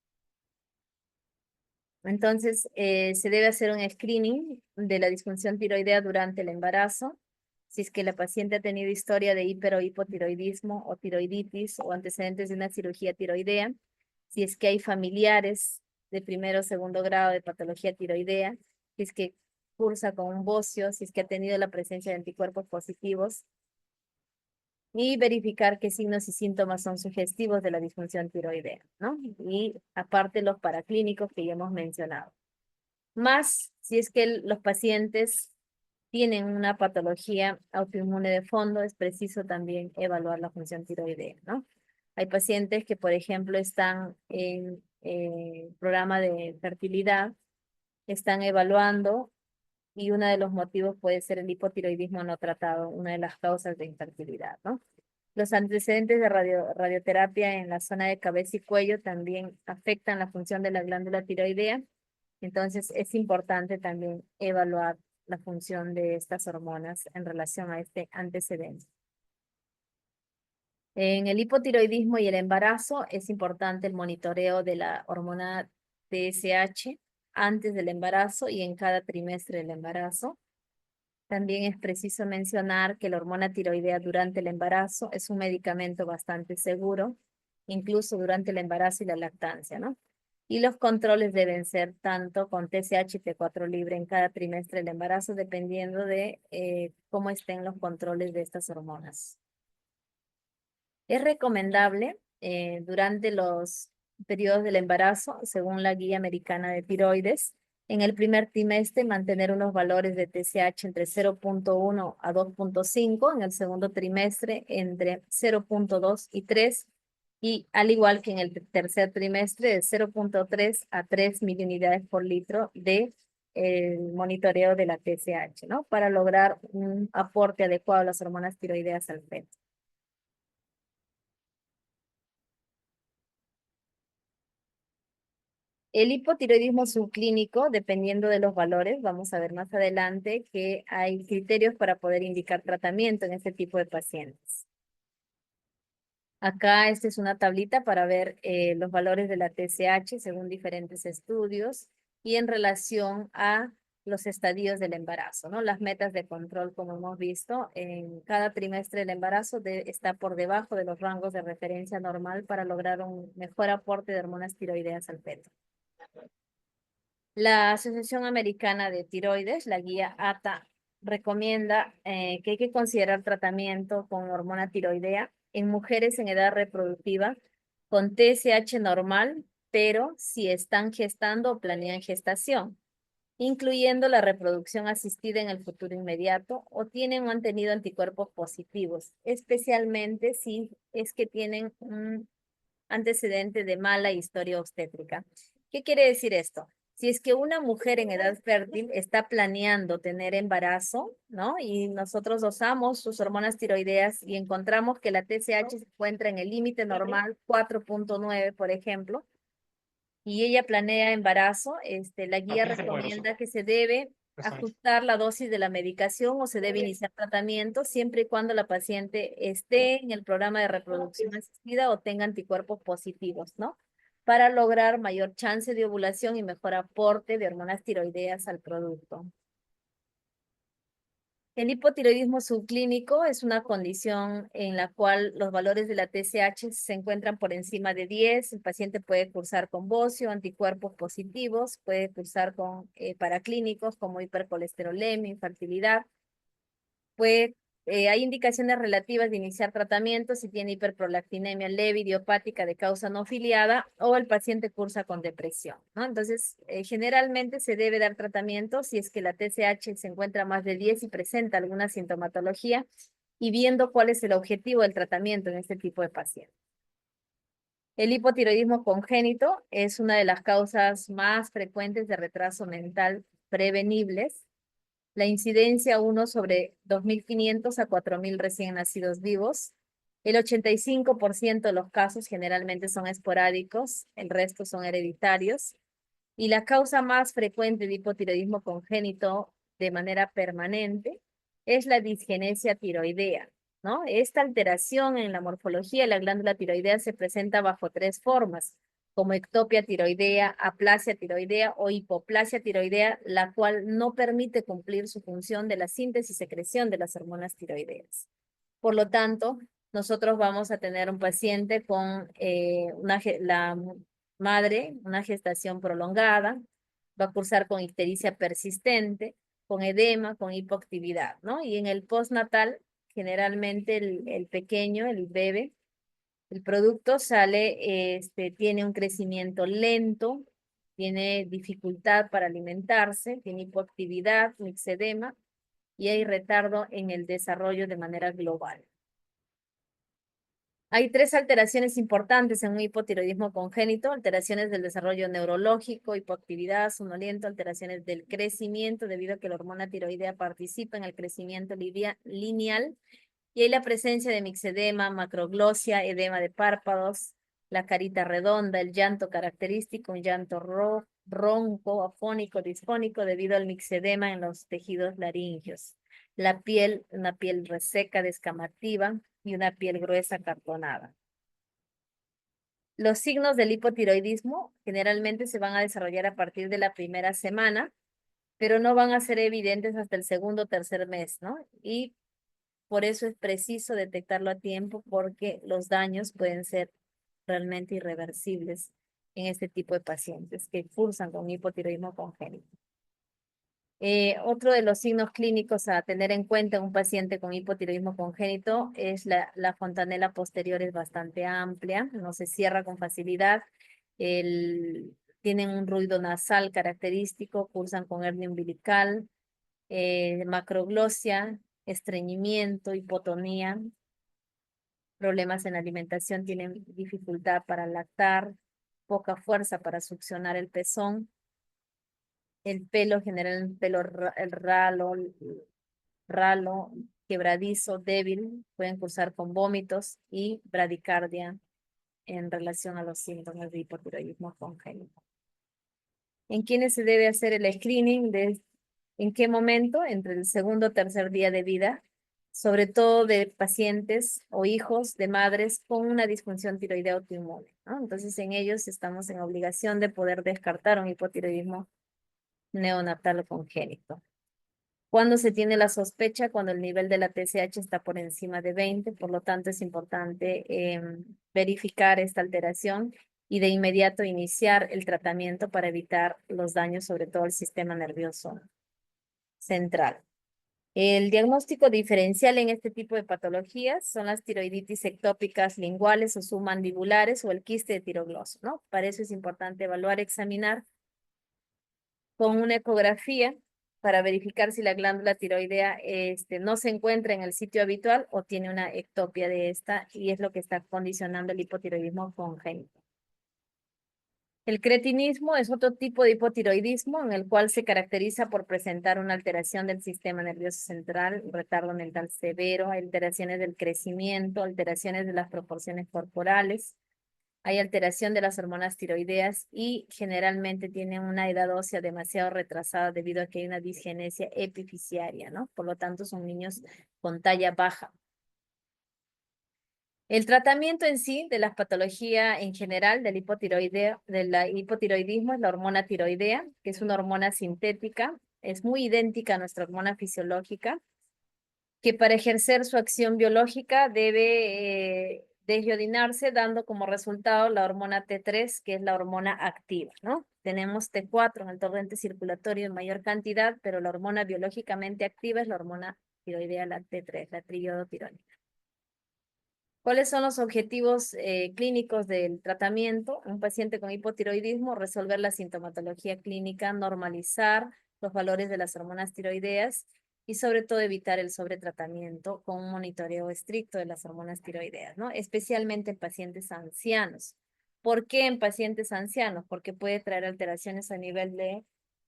Entonces, se debe hacer un screening de la disfunción tiroidea durante el embarazo. Si es que la paciente ha tenido historia de hiper o hipotiroidismo o tiroiditis o antecedentes de una cirugía tiroidea. Si es que hay familiares de primero o segundo grado de patología tiroidea. Si es que cursa con un bocio, si es que ha tenido la presencia de anticuerpos positivos. Y verificar qué signos y síntomas son sugestivos de la disfunción tiroidea, ¿no? Y aparte los paraclínicos que ya hemos mencionado. Más si es que los pacientes tienen una patología autoinmune de fondo, es preciso también evaluar la función tiroidea, ¿no? Hay pacientes que, por ejemplo, están en programa de fertilidad, están evaluando y uno de los motivos puede ser el hipotiroidismo no tratado, una de las causas de infertilidad, ¿no? Los antecedentes de radioterapia en la zona de cabeza y cuello también afectan la función de la glándula tiroidea. Entonces, es importante también evaluar la función de estas hormonas en relación a este antecedente. En el hipotiroidismo y el embarazo es importante el monitoreo de la hormona TSH antes del embarazo y en cada trimestre del embarazo. También es preciso mencionar que la hormona tiroidea durante el embarazo es un medicamento bastante seguro, incluso durante el embarazo y la lactancia, ¿no? Y los controles deben ser tanto con TSH y T4 libre en cada trimestre del embarazo, dependiendo de cómo estén los controles de estas hormonas. Es recomendable durante los periodos del embarazo, según la Guía Americana de Tiroides, en el primer trimestre mantener unos valores de TSH entre 0.1 a 2.5, en el segundo trimestre entre 0.2 y 3, Y al igual que en el tercer trimestre, de 0.3 a 3 miliunidades por litro de monitoreo de la TSH, ¿no? Para lograr un aporte adecuado a las hormonas tiroideas al feto. El hipotiroidismo subclínico, dependiendo de los valores, vamos a ver más adelante que hay criterios para poder indicar tratamiento en este tipo de pacientes. Acá esta es una tablita para ver los valores de la TSH según diferentes estudios y en relación a los estadios del embarazo, ¿no? Las metas de control, como hemos visto, en cada trimestre del embarazo está por debajo de los rangos de referencia normal para lograr un mejor aporte de hormonas tiroideas al feto. La Asociación Americana de Tiroides, la guía ATA, recomienda que hay que considerar tratamiento con hormona tiroidea en mujeres en edad reproductiva con TSH normal, pero si están gestando o planean gestación, incluyendo la reproducción asistida en el futuro inmediato o tienen o han tenido anticuerpos positivos, especialmente si es que tienen un antecedente de mala historia obstétrica. ¿Qué quiere decir esto? Si es que una mujer en edad fértil está planeando tener embarazo, ¿no? Y nosotros dosamos sus hormonas tiroideas y encontramos que la TSH se encuentra en el límite normal 4.9, por ejemplo, y ella planea embarazo, la guía recomienda que se debe ajustar la dosis de la medicación o se debe iniciar tratamiento siempre y cuando la paciente esté en el programa de reproducción asistida o tenga anticuerpos positivos, ¿no? Para lograr mayor chance de ovulación y mejor aporte de hormonas tiroideas al producto. El hipotiroidismo subclínico es una condición en la cual los valores de la TSH se encuentran por encima de 10. El paciente puede cursar con bocio, anticuerpos positivos, puede cursar con paraclínicos como hipercolesterolemia, infertilidad. Hay indicaciones relativas de iniciar tratamiento si tiene hiperprolactinemia leve idiopática de causa no filiada o el paciente cursa con depresión, ¿no? Entonces, generalmente se debe dar tratamiento si es que la TSH se encuentra más de 10 y presenta alguna sintomatología y viendo cuál es el objetivo del tratamiento en este tipo de pacientes. El hipotiroidismo congénito es una de las causas más frecuentes de retraso mental prevenibles. La incidencia 1 sobre 2.500 a 4.000 recién nacidos vivos. El 85% de los casos generalmente son esporádicos, el resto son hereditarios. Y la causa más frecuente de hipotiroidismo congénito de manera permanente es la disgenesia tiroidea, ¿no? Esta alteración en la morfología de la glándula tiroidea se presenta bajo 3 formas, como ectopia tiroidea, aplasia tiroidea o hipoplasia tiroidea, la cual no permite cumplir su función de la síntesis y secreción de las hormonas tiroideas. Por lo tanto, nosotros vamos a tener un paciente con la madre, una gestación prolongada, va a cursar con ictericia persistente, con edema, con hipoactividad, ¿no? Y en el postnatal, generalmente el pequeño, el bebé, el producto sale, tiene un crecimiento lento, tiene dificultad para alimentarse, tiene hipoactividad, mixedema y hay retardo en el desarrollo de manera global. Hay 3 alteraciones importantes en un hipotiroidismo congénito: alteraciones del desarrollo neurológico, hipoactividad, somnoliento, alteraciones del crecimiento debido a que la hormona tiroidea participa en el crecimiento lineal, y hay la presencia de mixedema, macroglosia, edema de párpados, la carita redonda, el llanto característico, un llanto ronco, afónico, disfónico debido al mixedema en los tejidos laringeos. La piel, una piel reseca, descamativa y una piel gruesa cartonada. Los signos del hipotiroidismo generalmente se van a desarrollar a partir de la primera semana, pero no van a ser evidentes hasta el segundo o tercer mes, ¿no? Y por eso es preciso detectarlo a tiempo porque los daños pueden ser realmente irreversibles en este tipo de pacientes que cursan con hipotiroidismo congénito. Otro de los signos clínicos a tener en cuenta en un paciente con hipotiroidismo congénito es la fontanela posterior es bastante amplia, no se cierra con facilidad, tienen un ruido nasal característico, cursan con hernia umbilical, macroglosia, estreñimiento, hipotonía. problemas en la alimentación, tienen dificultad para lactar, poca fuerza para succionar el pezón, el pelo general, el pelo ralo, quebradizo, débil, pueden cursar con vómitos y bradicardia en relación a los síntomas de hipotiroidismo congénito. ¿En quiénes se debe hacer el screening? ¿En qué momento? Entre el segundo o tercer día de vida, sobre todo de pacientes o hijos de madres con una disfunción tiroidea autoinmune, ¿no? Entonces, en ellos estamos en obligación de poder descartar un hipotiroidismo neonatal o congénito. ¿Cuándo se tiene la sospecha? Cuando el nivel de la TSH está por encima de 20, por lo tanto es importante verificar esta alteración y de inmediato iniciar el tratamiento para evitar los daños, sobre todo al sistema nervioso central. El diagnóstico diferencial en este tipo de patologías son las tiroiditis ectópicas linguales o submandibulares o el quiste de tirogloso, ¿no? Para eso es importante evaluar, examinar con una ecografía para verificar si la glándula tiroidea no se encuentra en el sitio habitual o tiene una ectopia de esta y es lo que está condicionando el hipotiroidismo congénito. El cretinismo es otro tipo de hipotiroidismo en el cual se caracteriza por presentar una alteración del sistema nervioso central, retardo mental severo, alteraciones del crecimiento, alteraciones de las proporciones corporales. Hay alteración de las hormonas tiroideas y generalmente tienen una edad ósea demasiado retrasada debido a que hay una disgenesia epifisiaria, ¿no? Por lo tanto, son niños con talla baja. El tratamiento en sí de la patología en general del hipotiroidismo es la hormona tiroidea, que es una hormona sintética, es muy idéntica a nuestra hormona fisiológica, que para ejercer su acción biológica debe desiodinarse, dando como resultado la hormona T3, que es la hormona activa, ¿no? Tenemos T4 en el torrente circulatorio en mayor cantidad, pero la hormona biológicamente activa es la hormona tiroidea, la T3, la triiodotironia. ¿Cuáles son los objetivos clínicos del tratamiento? Un paciente con hipotiroidismo, resolver la sintomatología clínica, normalizar los valores de las hormonas tiroideas y sobre todo evitar el sobretratamiento con un monitoreo estricto de las hormonas tiroideas, ¿no? Especialmente en pacientes ancianos. ¿Por qué en pacientes ancianos? Porque puede traer alteraciones a nivel de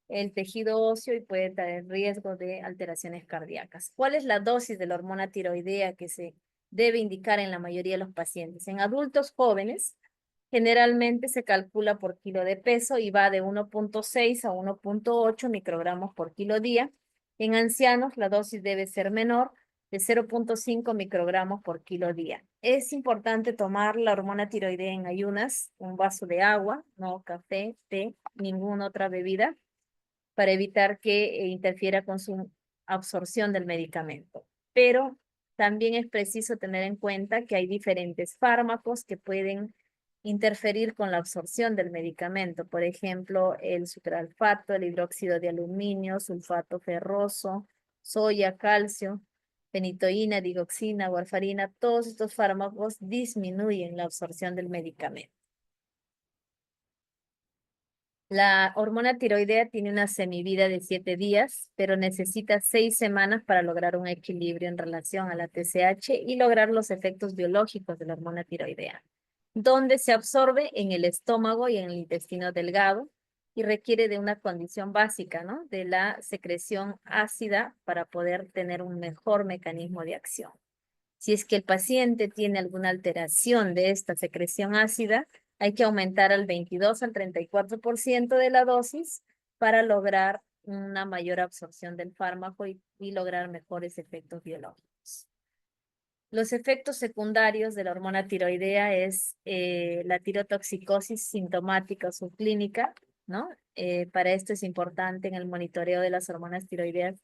el tejido óseo y puede traer riesgo de alteraciones cardíacas. ¿Cuál es la dosis de la hormona tiroidea que se debe indicar en la mayoría de los pacientes? En adultos jóvenes, generalmente se calcula por kilo de peso y va de 1.6 a 1.8 microgramos por kilo día. En ancianos, la dosis debe ser menor, de 0.5 microgramos por kilo día. Es importante tomar la hormona tiroidea en ayunas, un vaso de agua, no café, té, ninguna otra bebida, para evitar que interfiera con su absorción del medicamento. Pero también es preciso tener en cuenta que hay diferentes fármacos que pueden interferir con la absorción del medicamento. Por ejemplo, el sucralfato, el hidróxido de aluminio, sulfato ferroso, soya, calcio, fenitoína, digoxina, warfarina. Todos estos fármacos disminuyen la absorción del medicamento. La hormona tiroidea tiene una semivida de 7 días, pero necesita 6 semanas para lograr un equilibrio en relación a la TSH y lograr los efectos biológicos de la hormona tiroidea, donde se absorbe en el estómago y en el intestino delgado y requiere de una condición básica, ¿no? De la secreción ácida para poder tener un mejor mecanismo de acción. Si es que el paciente tiene alguna alteración de esta secreción ácida, hay que aumentar al 22 al 34% de la dosis para lograr una mayor absorción del fármaco y lograr mejores efectos biológicos. Los efectos secundarios de la hormona tiroidea es la tirotoxicosis sintomática o subclínica, ¿no? Para esto es importante en el monitoreo de las hormonas tiroideas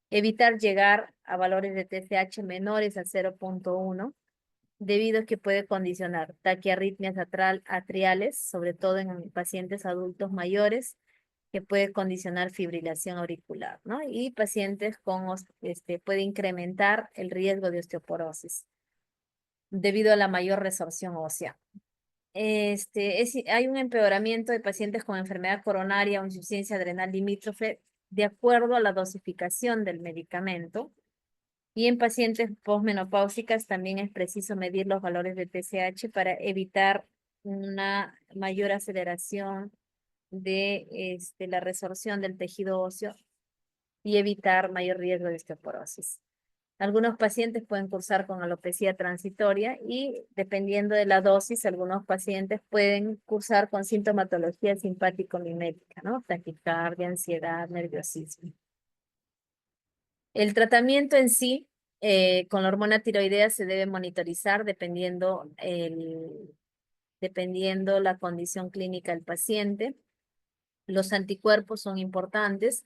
evitar llegar a valores de TSH menores a 0.1, debido a que puede condicionar taquiarritmias atriales, sobre todo en pacientes adultos mayores, que puede condicionar fibrilación auricular, ¿no? Y pacientes con, puede incrementar el riesgo de osteoporosis debido a la mayor resorción ósea. Hay un empeoramiento de pacientes con enfermedad coronaria o insuficiencia adrenal limítrofe de acuerdo a la dosificación del medicamento. Y en pacientes posmenopáusicas también es preciso medir los valores de TSH para evitar una mayor aceleración de la resorción del tejido óseo y evitar mayor riesgo de osteoporosis. Algunos pacientes pueden cursar con alopecia transitoria y dependiendo de la dosis, algunos pacientes pueden cursar con sintomatología simpático-mimética, ¿no? Taquicardia, ansiedad, nerviosismo. El tratamiento en sí con la hormona tiroidea se debe monitorizar dependiendo la condición clínica del paciente. Los anticuerpos son importantes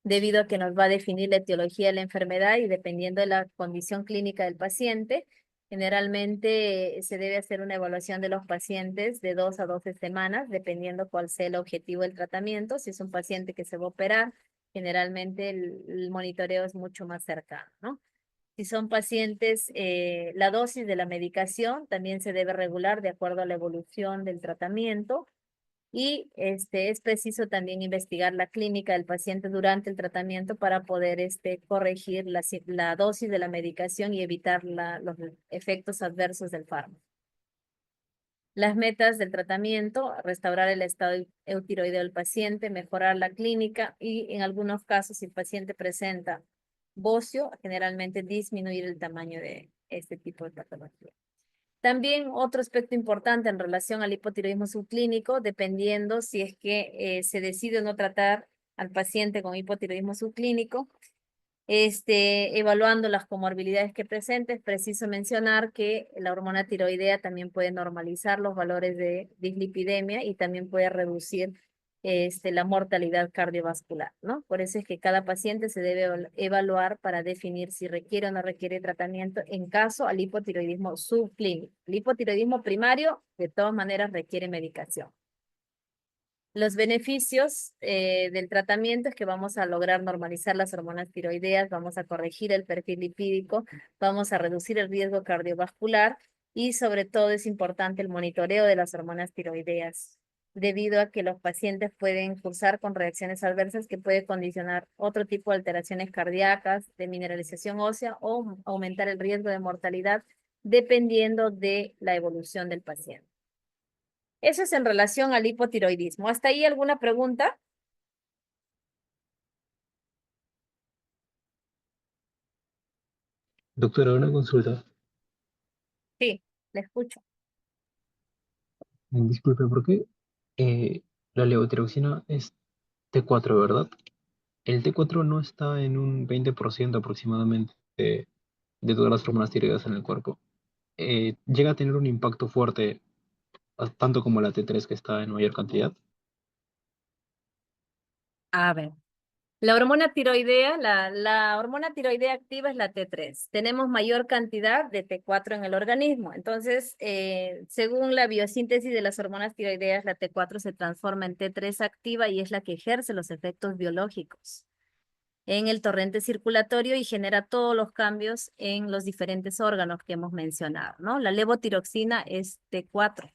debido a que nos va a definir la etiología de la enfermedad y dependiendo de la condición clínica del paciente, generalmente se debe hacer una evaluación de los pacientes de 2 a 12 semanas, dependiendo cuál sea el objetivo del tratamiento. Si es un paciente que se va a operar, generalmente el monitoreo es mucho más cercano, ¿no? Si son pacientes, la dosis de la medicación también se debe regular de acuerdo a la evolución del tratamiento. Y es preciso también investigar la clínica del paciente durante el tratamiento para poder corregir la dosis de la medicación y evitar los efectos adversos del fármaco. Las metas del tratamiento: restaurar el estado eutiroideo del paciente, mejorar la clínica y en algunos casos, si el paciente presenta bocio, generalmente disminuir el tamaño de este tipo de patología. También otro aspecto importante en relación al hipotiroidismo subclínico, dependiendo si es que se decide o no tratar al paciente con hipotiroidismo subclínico, evaluando las comorbilidades que presenta, es preciso mencionar que la hormona tiroidea también puede normalizar los valores de dislipidemia y también puede reducir la mortalidad cardiovascular, ¿no? Por eso es que cada paciente se debe evaluar para definir si requiere o no requiere tratamiento en caso al hipotiroidismo subclínico. El hipotiroidismo primario, de todas maneras, requiere medicación. Los beneficios del tratamiento es que vamos a lograr normalizar las hormonas tiroideas, vamos a corregir el perfil lipídico, vamos a reducir el riesgo cardiovascular y sobre todo es importante el monitoreo de las hormonas tiroideas, debido a que los pacientes pueden cursar con reacciones adversas que puede condicionar otro tipo de alteraciones cardíacas, de mineralización ósea o aumentar el riesgo de mortalidad dependiendo de la evolución del paciente. Eso es en relación al hipotiroidismo. ¿Hasta ahí alguna pregunta? Doctora, una consulta. Sí, le escucho. Disculpe, ¿por qué la levotiroxina es T4, verdad? El T4 no está en un 20% aproximadamente de todas las hormonas tiroideas en el cuerpo. Llega a tener un impacto fuerte, tanto como la T3 que está en mayor cantidad. A ver. La hormona tiroidea, la hormona tiroidea activa es la T3. Tenemos mayor cantidad de T4 en el organismo. Entonces, según la biosíntesis de las hormonas tiroideas, la T4 se transforma en T3 activa y es la que ejerce los efectos biológicos en el torrente circulatorio y genera todos los cambios en los diferentes órganos que hemos mencionado, ¿no? La levotiroxina es T4.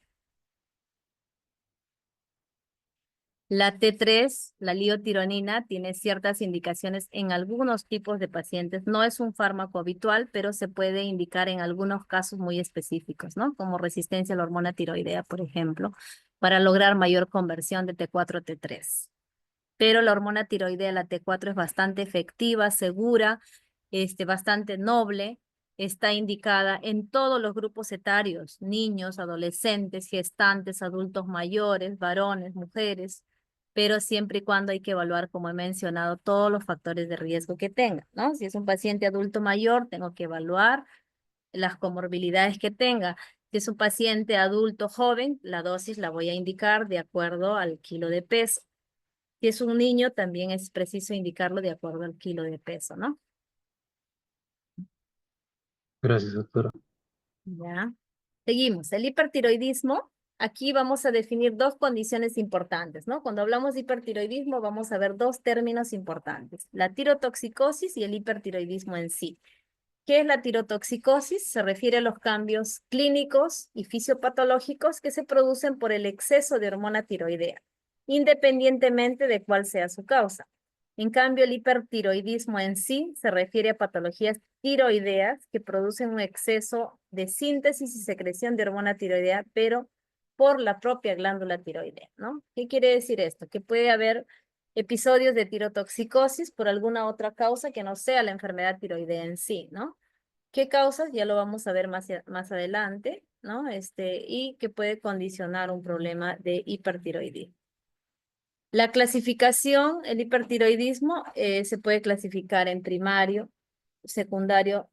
La T3, la liotironina, tiene ciertas indicaciones en algunos tipos de pacientes. No es un fármaco habitual, pero se puede indicar en algunos casos muy específicos, ¿no? Como resistencia a la hormona tiroidea, por ejemplo, para lograr mayor conversión de T4 a T3. Pero la hormona tiroidea, la T4, es bastante efectiva, segura, bastante noble. Está indicada en todos los grupos etarios: niños, adolescentes, gestantes, adultos mayores, varones, mujeres, pero siempre y cuando hay que evaluar, como he mencionado, todos los factores de riesgo que tenga, ¿no? Si es un paciente adulto mayor, tengo que evaluar las comorbilidades que tenga. Si es un paciente adulto joven, la dosis la voy a indicar de acuerdo al kilo de peso. Si es un niño, también es preciso indicarlo de acuerdo al kilo de peso, ¿no? Gracias, doctora. Ya. Seguimos. El hipertiroidismo. Aquí vamos a definir dos condiciones importantes, ¿no? Cuando hablamos de hipertiroidismo, vamos a ver dos términos importantes: la tirotoxicosis y el hipertiroidismo en sí. ¿Qué es la tirotoxicosis? Se refiere a los cambios clínicos y fisiopatológicos que se producen por el exceso de hormona tiroidea, independientemente de cuál sea su causa. En cambio, el hipertiroidismo en sí se refiere a patologías tiroideas que producen un exceso de síntesis y secreción de hormona tiroidea, pero por la propia glándula tiroidea, ¿no? ¿Qué quiere decir esto? Que puede haber episodios de tirotoxicosis por alguna otra causa que no sea la enfermedad tiroidea en sí, ¿no? ¿Qué causas? Ya lo vamos a ver más adelante, ¿no? Y que puede condicionar un problema de hipertiroidismo. La clasificación, el hipertiroidismo, se puede clasificar en primario, secundario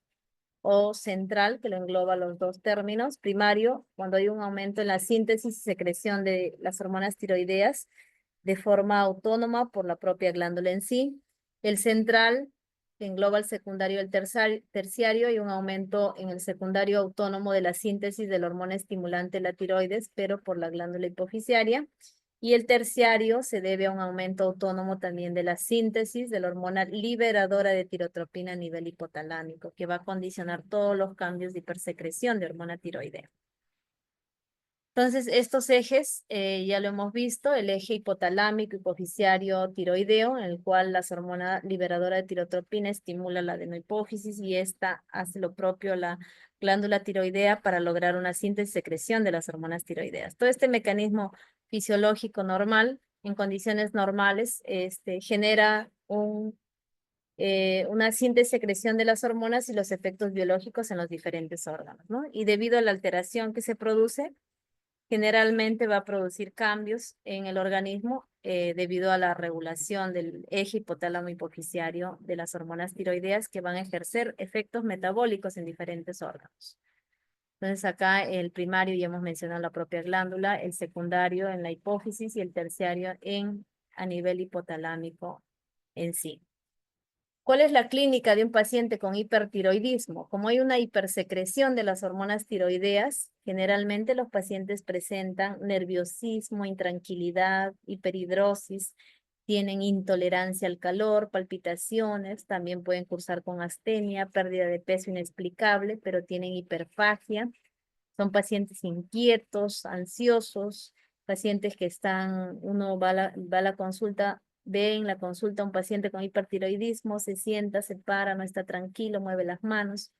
o central, que lo engloba los dos términos. Primario, cuando hay un aumento en la síntesis y secreción de las hormonas tiroideas de forma autónoma por la propia glándula en sí. El central, que engloba el secundario y el terciario, y un aumento en el secundario autónomo de la síntesis de la hormona estimulante la tiroides, pero por la glándula hipofisiaria. Y el terciario se debe a un aumento autónomo también de la síntesis de la hormona liberadora de tirotropina a nivel hipotalámico, que va a condicionar todos los cambios de hipersecreción de hormona tiroidea. Entonces, estos ejes ya lo hemos visto, el eje hipotalámico, hipofisiario, tiroideo, en el cual la hormona liberadora de tirotropina estimula la adenohipófisis y esta hace lo propio la glándula tiroidea para lograr una síntesis y secreción de las hormonas tiroideas. Todo este mecanismo fisiológico normal, en condiciones normales, genera una síntesis y secreción de las hormonas y los efectos biológicos en los diferentes órganos, ¿no? Y debido a la alteración que se produce, generalmente va a producir cambios en el organismo debido a la regulación del eje hipotálamo hipofisiario de las hormonas tiroideas que van a ejercer efectos metabólicos en diferentes órganos. Entonces acá el primario ya hemos mencionado la propia glándula, el secundario en la hipófisis y el terciario a nivel hipotalámico en sí. ¿Cuál es la clínica de un paciente con hipertiroidismo? Como hay una hipersecreción de las hormonas tiroideas, generalmente los pacientes presentan nerviosismo, intranquilidad, hiperhidrosis, tienen intolerancia al calor, palpitaciones, también pueden cursar con astenia, pérdida de peso inexplicable, pero tienen hiperfagia. Son pacientes inquietos, ansiosos, pacientes que uno va a la consulta, ve en la consulta a un paciente con hipertiroidismo, se sienta, se para, no está tranquilo, mueve las manos.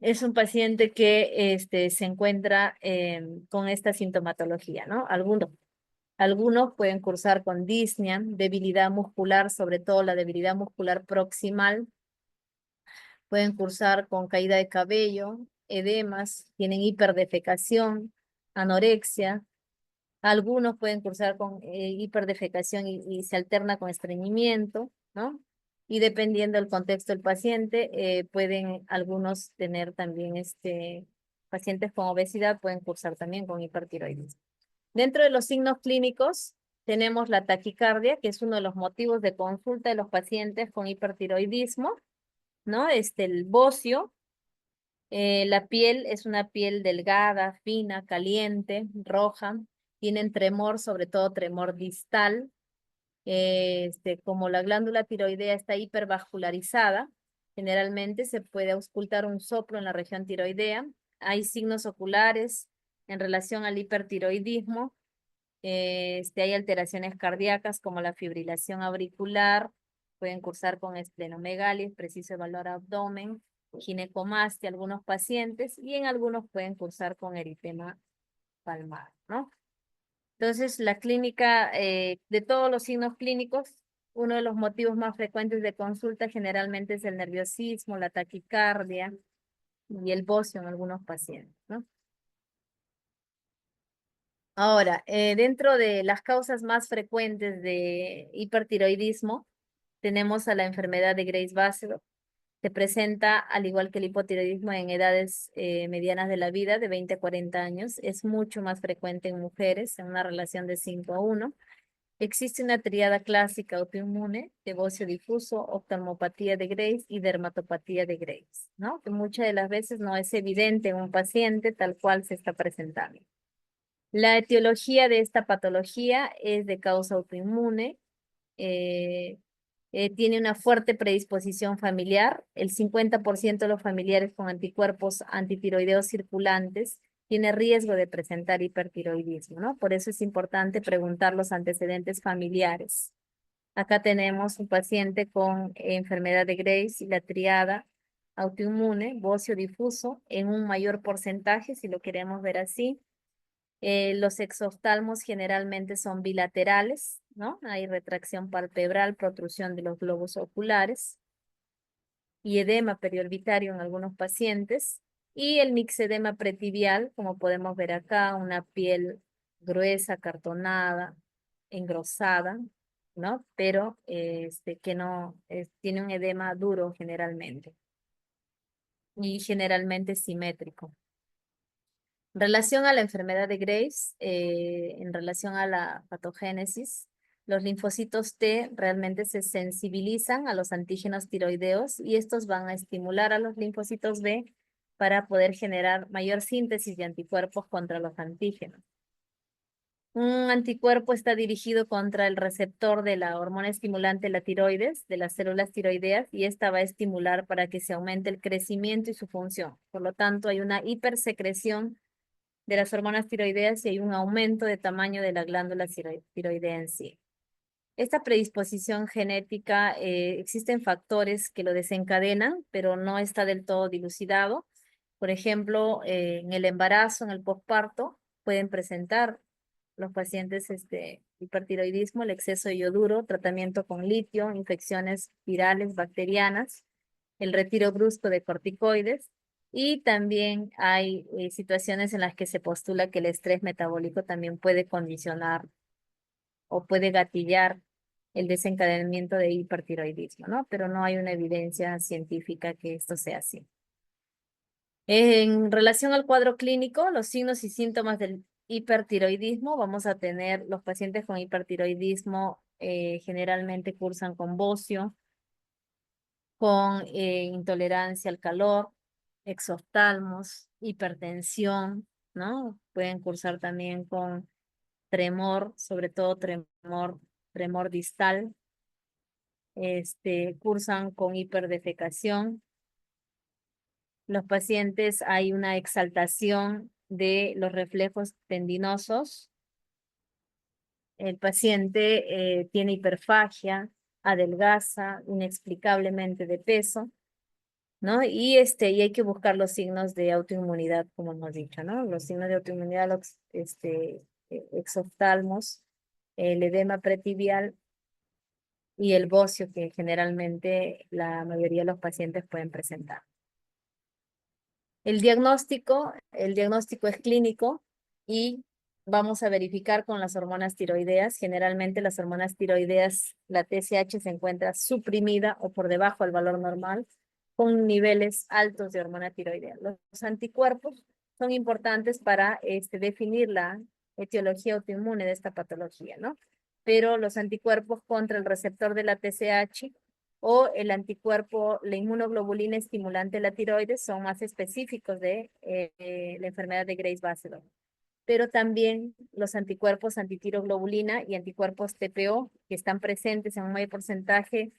Es un paciente que se encuentra con esta sintomatología, ¿no? Algunos pueden cursar con disnea, debilidad muscular, sobre todo la debilidad muscular proximal. Pueden cursar con caída de cabello, edemas, tienen hiperdefecación, anorexia. Algunos pueden cursar con hiperdefecación y se alterna con estreñimiento, ¿no? Y dependiendo del contexto del paciente, pueden algunos tener también pacientes con obesidad, pueden cursar también con hipertiroidismo. Dentro de los signos clínicos tenemos la taquicardia, que es uno de los motivos de consulta de los pacientes con hipertiroidismo, ¿no? El bocio, la piel es una piel delgada, fina, caliente, roja, tienen tremor, sobre todo tremor distal, como la glándula tiroidea está hipervascularizada, generalmente se puede auscultar un soplo en la región tiroidea, hay signos oculares en relación al hipertiroidismo, hay alteraciones cardíacas como la fibrilación auricular, pueden cursar con esplenomegalia, preciso evaluar abdomen, ginecomastia algunos pacientes y en algunos pueden cursar con eritema palmar, ¿no? Entonces, la clínica de todos los signos clínicos, uno de los motivos más frecuentes de consulta generalmente es el nerviosismo, la taquicardia y el bocio en algunos pacientes, ¿no? Ahora, dentro de las causas más frecuentes de hipertiroidismo, tenemos a la enfermedad de Graves-Basedow. Se presenta, al igual que el hipotiroidismo, en edades medianas de la vida, de 20 a 40 años. Es mucho más frecuente en mujeres, en una relación de 5:1. Existe una tríada clásica autoinmune de bocio difuso, oftalmopatía de Graves y dermatopatía de Graves, ¿no? Que muchas de las veces no es evidente en un paciente tal cual se está presentando. La etiología de esta patología es de causa autoinmune, tiene una fuerte predisposición familiar. El 50% de los familiares con anticuerpos antitiroideos circulantes tiene riesgo de presentar hipertiroidismo, ¿no? Por eso es importante preguntar los antecedentes familiares. Acá tenemos un paciente con enfermedad de Graves y la triada autoinmune, bocio difuso, en un mayor porcentaje, si lo queremos ver así. Los exoftalmos generalmente son bilaterales, ¿no? Hay retracción palpebral, protrusión de los globos oculares y edema periorbitario en algunos pacientes. Y el mixedema pretibial, como podemos ver acá, una piel gruesa, cartonada, engrosada, ¿no? Pero que no tiene un edema duro generalmente y generalmente simétrico. En relación a la enfermedad de Graves, en relación a la patogénesis, los linfocitos T realmente se sensibilizan a los antígenos tiroideos y estos van a estimular a los linfocitos B para poder generar mayor síntesis de anticuerpos contra los antígenos. Un anticuerpo está dirigido contra el receptor de la hormona estimulante, la tiroides, de las células tiroideas, y esta va a estimular para que se aumente el crecimiento y su función. Por lo tanto, hay una hipersecreción de las hormonas tiroideas y hay un aumento de tamaño de la glándula tiroidea en sí. Esta predisposición genética, existen factores que lo desencadenan, pero no está del todo dilucidado. Por ejemplo, en el embarazo, en el posparto, pueden presentar los pacientes hipertiroidismo, el exceso de yoduro, tratamiento con litio, infecciones virales, bacterianas, el retiro brusco de corticoides, y también hay situaciones en las que se postula que el estrés metabólico también puede condicionar o puede gatillar el desencadenamiento de hipertiroidismo, ¿no? Pero no hay una evidencia científica que esto sea así. En relación al cuadro clínico, los signos y síntomas del hipertiroidismo, vamos a tener los pacientes con hipertiroidismo generalmente cursan con bocio, con intolerancia al calor, exoftalmos, hipertensión, ¿no? Pueden cursar también con tremor, sobre todo tremor distal, cursan con hiperdefecación. Los pacientes hay una exaltación de los reflejos tendinosos. El paciente tiene hiperfagia, adelgaza inexplicablemente de peso, ¿no? Y hay que buscar los signos de autoinmunidad, como hemos dicho, ¿no? Los signos de autoinmunidad, los exoftalmos, el edema pretibial y el bocio que generalmente la mayoría de los pacientes pueden presentar. El diagnóstico es clínico y vamos a verificar con las hormonas tiroideas. Generalmente las hormonas tiroideas, la TSH se encuentra suprimida o por debajo del valor normal con niveles altos de hormona tiroidea. Los anticuerpos son importantes para definir la etiología autoinmune de esta patología, ¿no? Pero los anticuerpos contra el receptor de la TSH o el anticuerpo, la inmunoglobulina estimulante de la tiroides son más específicos de la enfermedad de Graves-Basedow. Pero también los anticuerpos antitiroglobulina y anticuerpos TPO, que están presentes en un mayor porcentaje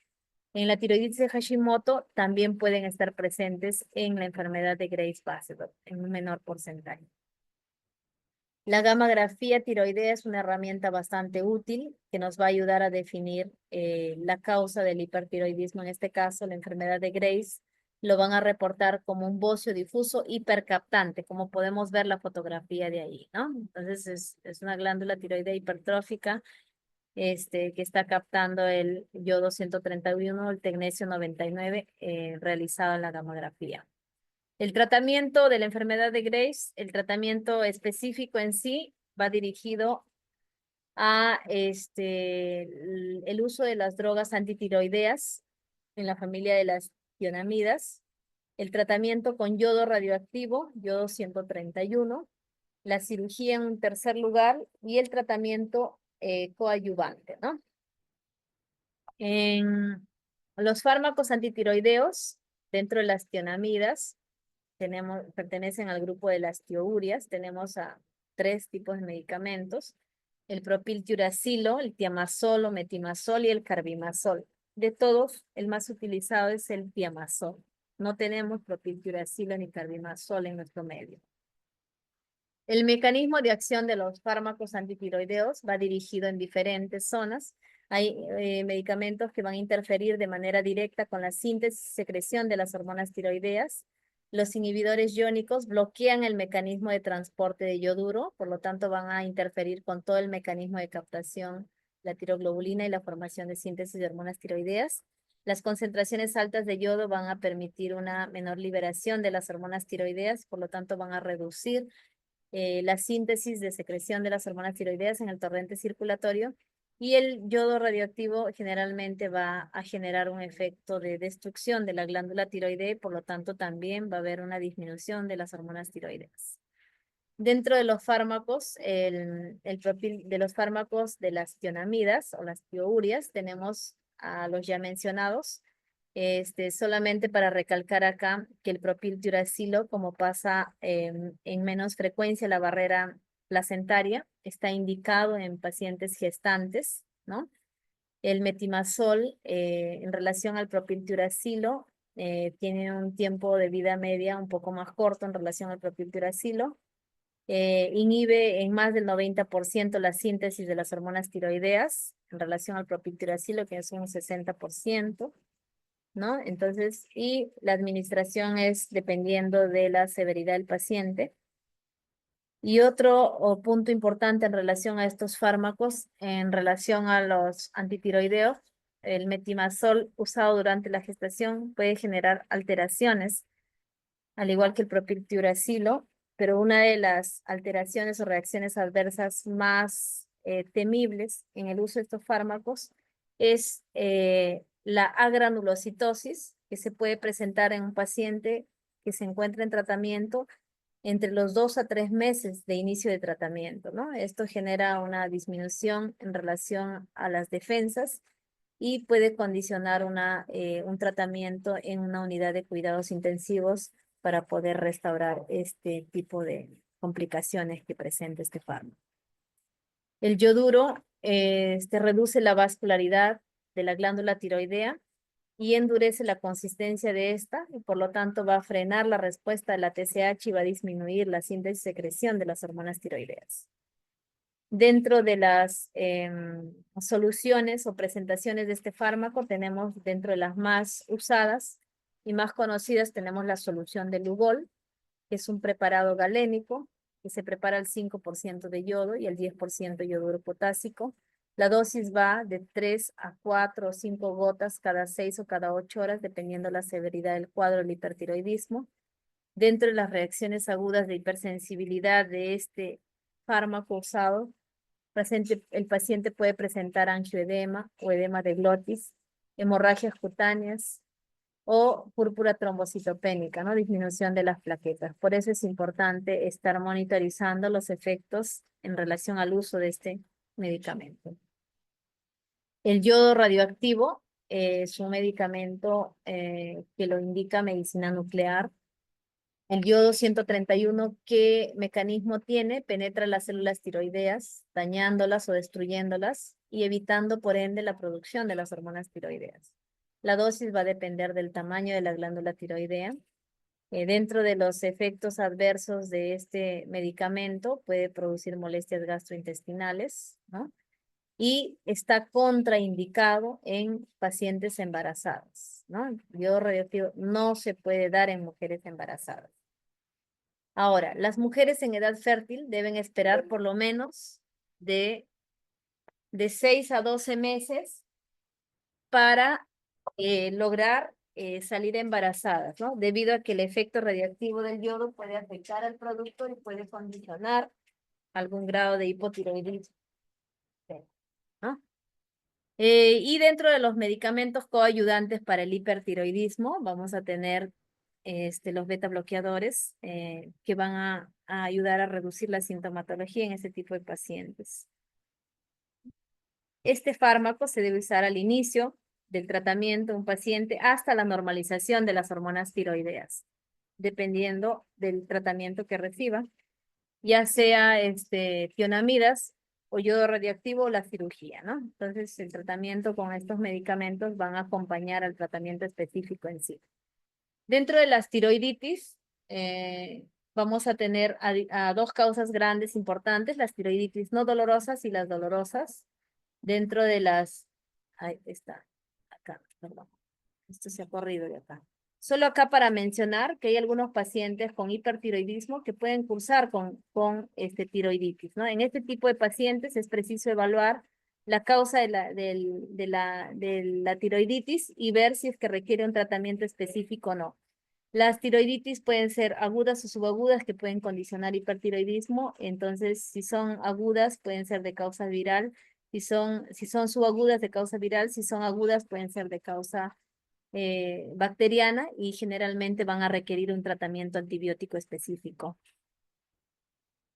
en la tiroiditis de Hashimoto, también pueden estar presentes en la enfermedad de Graves-Basedow, en un menor porcentaje. La gammagrafía tiroidea es una herramienta bastante útil que nos va a ayudar a definir la causa del hipertiroidismo. En este caso, la enfermedad de Graves lo van a reportar como un bocio difuso hipercaptante, como podemos ver la fotografía de ahí, ¿no? Entonces es una glándula tiroidea hipertrófica que está captando el yodo 131, el tecnesio 99 realizado en la gammagrafía. El tratamiento de la enfermedad de Graves, el tratamiento específico en sí va dirigido a el uso de las drogas antitiroideas en la familia de las tionamidas, el tratamiento con yodo radioactivo, yodo 131, la cirugía en un tercer lugar y el tratamiento coadyuvante, ¿no? En los fármacos antitiroideos, dentro de las tionamidas, pertenecen al grupo de las tiourias. Tenemos a 3 tipos de medicamentos: el propiltiuracilo, el tiamazol o metimazol y el carbimazol. De todos, el más utilizado es el tiamazol. No tenemos propiltiuracilo ni carbimazol en nuestro medio. El mecanismo de acción de los fármacos antitiroideos va dirigido en diferentes zonas. Hay medicamentos que van a interferir de manera directa con la síntesis y secreción de las hormonas tiroideas. Los inhibidores iónicos bloquean el mecanismo de transporte de yoduro, por lo tanto van a interferir con todo el mecanismo de captación, la tiroglobulina y la formación de síntesis de hormonas tiroideas. Las concentraciones altas de yodo van a permitir una menor liberación de las hormonas tiroideas, por lo tanto van a reducir la síntesis de secreción de las hormonas tiroideas en el torrente circulatorio, y el yodo radioactivo generalmente va a generar un efecto de destrucción de la glándula tiroidea, por lo tanto también va a haber una disminución de las hormonas tiroideas. Dentro de los fármacos, de los fármacos de las tionamidas o las tiourias, tenemos a los ya mencionados. Solamente para recalcar acá que el propiltiuracilo, como pasa en menos frecuencia la barrera placentaria, está indicado en pacientes gestantes, ¿no? El metimazol, en relación al propiltiuracilo, tiene un tiempo de vida media un poco más corto en relación al propiltiuracilo. Inhibe en más del 90% la síntesis de las hormonas tiroideas en relación al propiltiuracilo, que es un 60%. ¿No? Entonces, y la administración es dependiendo de la severidad del paciente. Y otro punto importante en relación a estos fármacos, en relación a los antitiroideos, el metimazol usado durante la gestación puede generar alteraciones, al igual que el propiltiuracilo, pero una de las alteraciones o reacciones adversas más temibles en el uso de estos fármacos es la agranulocitosis, que se puede presentar en un paciente que se encuentra en tratamiento entre los 2 a 3 meses de inicio de tratamiento, ¿no? Esto genera una disminución en relación a las defensas y puede condicionar un tratamiento en una unidad de cuidados intensivos para poder restaurar este tipo de complicaciones que presenta este fármaco. El yoduro reduce la vascularidad de la glándula tiroidea y endurece la consistencia de esta, y por lo tanto va a frenar la respuesta de la TSH y va a disminuir la síntesis y secreción de las hormonas tiroideas. Dentro de las soluciones o presentaciones de este fármaco, tenemos dentro de las más usadas y más conocidas, tenemos la solución de Lugol, que es un preparado galénico, que se prepara al 5% de yodo y el 10% de yoduro potásico. La dosis va de 3 a 4 o 5 gotas cada 6 o cada 8 horas, dependiendo la severidad del cuadro del hipertiroidismo. Dentro de las reacciones agudas de hipersensibilidad de este fármaco usado, el paciente puede presentar angioedema o edema de glotis, hemorragias cutáneas o púrpura trombocitopénica, ¿no? Disminución de las plaquetas. Por eso es importante estar monitorizando los efectos en relación al uso de este medicamento. El yodo radioactivo es un medicamento que lo indica medicina nuclear. El yodo 131, ¿qué mecanismo tiene? Penetra las células tiroideas, dañándolas o destruyéndolas y evitando por ende la producción de las hormonas tiroideas. La dosis va a depender del tamaño de la glándula tiroidea. Dentro de los efectos adversos de este medicamento puede producir molestias gastrointestinales, ¿no? Y está contraindicado en pacientes embarazadas, ¿no? El yodo radioactivo no se puede dar en mujeres embarazadas. Ahora, las mujeres en edad fértil deben esperar por lo menos de 6 a 12 meses para lograr salir embarazadas, ¿no? Debido a que el efecto radiactivo del yodo puede afectar al producto y puede condicionar algún grado de hipotiroidismo, ¿no? Y dentro de los medicamentos coayudantes para el hipertiroidismo, vamos a tener los beta bloqueadores que van a ayudar a reducir la sintomatología en este tipo de pacientes. Este fármaco se debe usar al inicio del tratamiento de un paciente hasta la normalización de las hormonas tiroideas, dependiendo del tratamiento que reciba, ya sea tionamidas o yodo radioactivo o la cirugía, ¿no? Entonces, el tratamiento con estos medicamentos van a acompañar al tratamiento específico en sí. Dentro de las tiroiditis, vamos a tener a 2 causas grandes importantes, las tiroiditis no dolorosas y las dolorosas. Dentro de las Ahí está, acá, perdón. Esto se ha corrido de acá. Solo acá para mencionar que hay algunos pacientes con hipertiroidismo que pueden cursar con tiroiditis, ¿no? En este tipo de pacientes es preciso evaluar la causa de la tiroiditis y ver si es que requiere un tratamiento específico o no. Las tiroiditis pueden ser agudas o subagudas que pueden condicionar hipertiroidismo. Entonces, si son agudas, pueden ser de causa viral. Si son subagudas de causa viral, si son agudas, pueden ser de causa bacteriana y generalmente van a requerir un tratamiento antibiótico específico.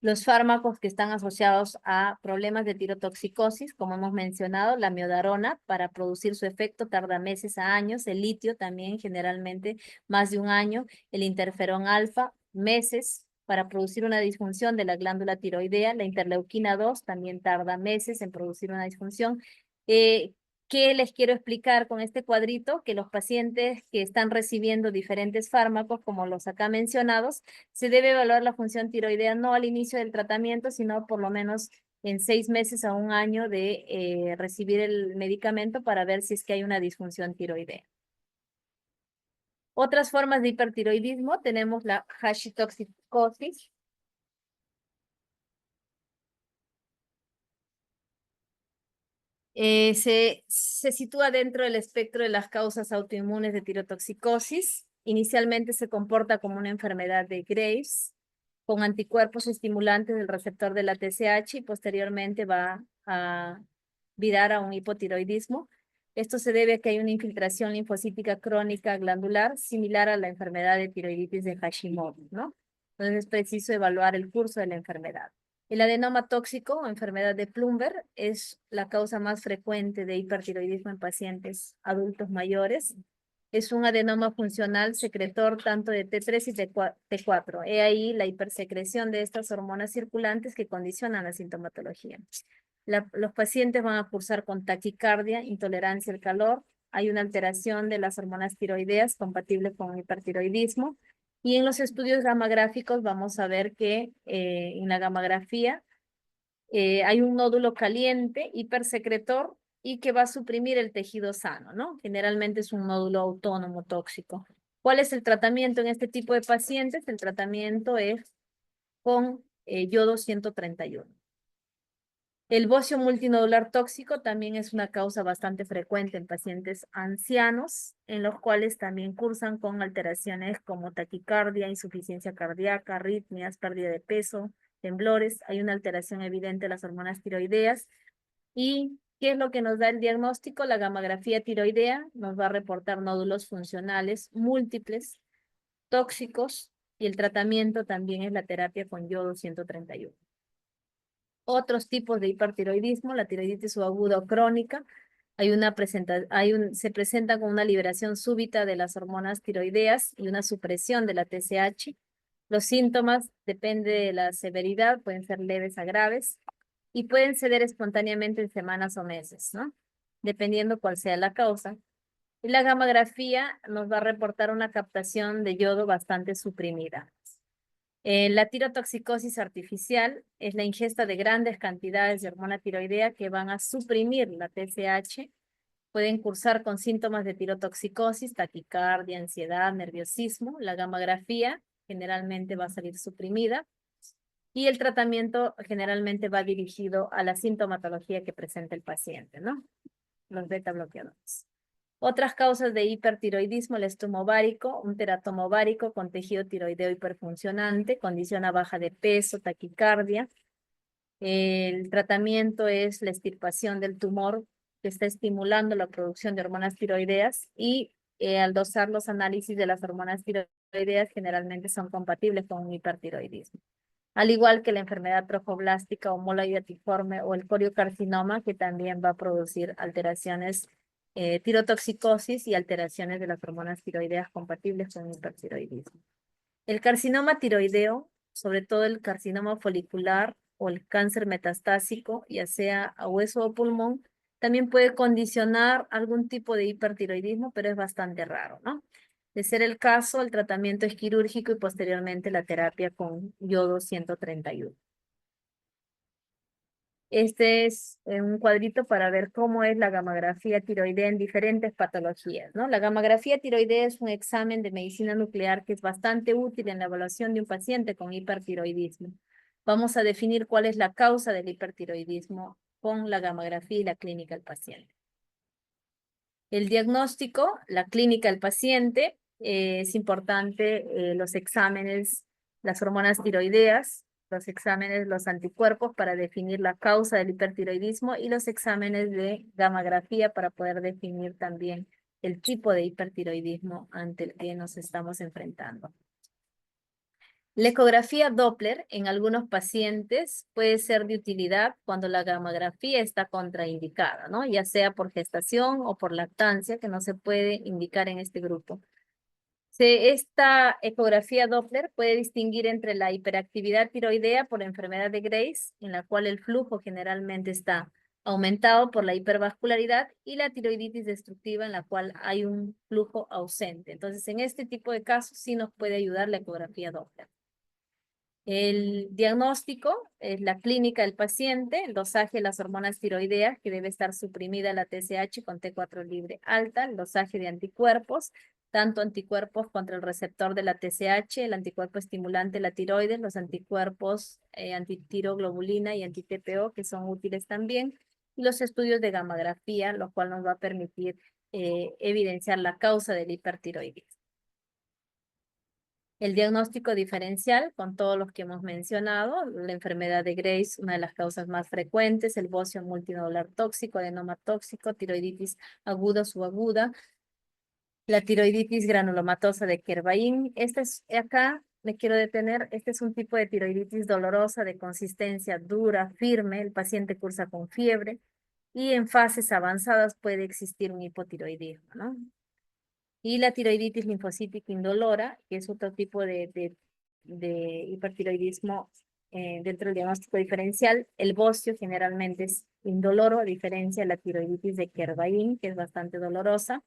Los fármacos que están asociados a problemas de tirotoxicosis, como hemos mencionado, la miodarona, para producir su efecto tarda meses a años, el litio también generalmente más de un año, el interferón alfa, meses para producir una disfunción de la glándula tiroidea, la interleuquina 2 también tarda meses en producir una disfunción. ¿Qué les quiero explicar con este cuadrito? Que los pacientes que están recibiendo diferentes fármacos, como los acá mencionados, se debe evaluar la función tiroidea no al inicio del tratamiento, sino por lo menos en 6 meses a un año de recibir el medicamento para ver si es que hay una disfunción tiroidea. Otras formas de hipertiroidismo tenemos la hashitoxicosis. Se sitúa dentro del espectro de las causas autoinmunes de tirotoxicosis. Inicialmente se comporta como una enfermedad de Graves, con anticuerpos estimulantes del receptor de la TSH y posteriormente va a virar a un hipotiroidismo. Esto se debe a que hay una infiltración linfocítica crónica glandular similar a la enfermedad de tiroiditis de Hashimoto, ¿no? Entonces es preciso evaluar el curso de la enfermedad. El adenoma tóxico o enfermedad de Plumber es la causa más frecuente de hipertiroidismo en pacientes adultos mayores. Es un adenoma funcional secretor tanto de T3 y T4. He ahí la hipersecreción de estas hormonas circulantes que condicionan la sintomatología. Los pacientes van a cursar con taquicardia, intolerancia al calor. Hay una alteración de las hormonas tiroideas compatible con hipertiroidismo. Y en los estudios gamagráficos vamos a ver que en la gamografía hay un nódulo caliente, hipersecretor, y que va a suprimir el tejido sano, ¿no? Generalmente es un nódulo autónomo tóxico. ¿Cuál es el tratamiento en este tipo de pacientes? El tratamiento es con yodo 131. El bocio multinodular tóxico también es una causa bastante frecuente en pacientes ancianos, en los cuales también cursan con alteraciones como taquicardia, insuficiencia cardíaca, arritmias, pérdida de peso, temblores. Hay una alteración evidente de las hormonas tiroideas. ¿Y qué es lo que nos da el diagnóstico? La gamografía tiroidea nos va a reportar nódulos funcionales múltiples, tóxicos, y el tratamiento también es la terapia con yodo 131. Otros tipos de hipertiroidismo, la tiroiditis subaguda o crónica, se presenta con una liberación súbita de las hormonas tiroideas y una supresión de la TSH. Los síntomas, depende de la severidad, pueden ser leves a graves y pueden ceder espontáneamente en semanas o meses, ¿no? Dependiendo cuál sea la causa. Y la gamografía nos va a reportar una captación de yodo bastante suprimida. La tirotoxicosis artificial es la ingesta de grandes cantidades de hormona tiroidea que van a suprimir la TSH. Pueden cursar con síntomas de tirotoxicosis, taquicardia, ansiedad, nerviosismo. La gamografía generalmente va a salir suprimida. Y el tratamiento generalmente va dirigido a la sintomatología que presenta el paciente, ¿no? Los beta bloqueadores. Otras causas de hipertiroidismo, el estomo ovárico, un teratoma ovárico con tejido tiroideo hiperfuncionante, condición a baja de peso, taquicardia. El tratamiento es la extirpación del tumor que está estimulando la producción de hormonas tiroideas y al dosar los análisis de las hormonas tiroideas generalmente son compatibles con un hipertiroidismo. Al igual que la enfermedad trofoblástica o moloidatiforme o el coriocarcinoma, que también va a producir alteraciones, tirotoxicosis y alteraciones de las hormonas tiroideas compatibles con hipertiroidismo. El carcinoma tiroideo, sobre todo el carcinoma folicular o el cáncer metastásico, ya sea a hueso o pulmón, también puede condicionar algún tipo de hipertiroidismo, pero es bastante raro, ¿no? De ser el caso, el tratamiento es quirúrgico y posteriormente la terapia con yodo 131. Este es un cuadrito para ver cómo es la gamografía tiroidea en diferentes patologías, ¿no? La gamografía tiroidea es un examen de medicina nuclear que es bastante útil en la evaluación de un paciente con hipertiroidismo. Vamos a definir cuál es la causa del hipertiroidismo con la gamografía y la clínica del paciente. El diagnóstico, la clínica del paciente, es importante los exámenes, las hormonas tiroideas, los exámenes, los anticuerpos para definir la causa del hipertiroidismo y los exámenes de gamografía para poder definir también el tipo de hipertiroidismo ante el que nos estamos enfrentando. La ecografía Doppler en algunos pacientes puede ser de utilidad cuando la gamografía está contraindicada, ¿no? Ya sea por gestación o por lactancia, que no se puede indicar en este grupo. Esta ecografía Doppler puede distinguir entre la hiperactividad tiroidea por enfermedad de Graves, en la cual el flujo generalmente está aumentado por la hipervascularidad, y la tiroiditis destructiva, en la cual hay un flujo ausente. Entonces, en este tipo de casos sí nos puede ayudar la ecografía Doppler. El diagnóstico es la clínica del paciente, el dosaje de las hormonas tiroideas, que debe estar suprimida la TSH con T4 libre alta, el dosaje de anticuerpos, tanto anticuerpos contra el receptor de la TSH, el anticuerpo estimulante de la tiroides, los anticuerpos antitiroglobulina y anti-TPO, que son útiles también, y los estudios de gamografía, lo cual nos va a permitir evidenciar la causa del hipertiroidismo. El diagnóstico diferencial, con todos los que hemos mencionado, la enfermedad de Graves, una de las causas más frecuentes, el bocio multinodular tóxico, adenoma tóxico, tiroiditis aguda o subaguda, la tiroiditis granulomatosa de Kervain. Acá me quiero detener, este es un tipo de tiroiditis dolorosa de consistencia dura, firme, el paciente cursa con fiebre y en fases avanzadas puede existir un hipotiroidismo, ¿no? Y la tiroiditis linfocítica indolora, que es otro tipo de hipertiroidismo dentro del diagnóstico diferencial. El bocio generalmente es indoloro, a diferencia de la tiroiditis de Kervain, que es bastante dolorosa.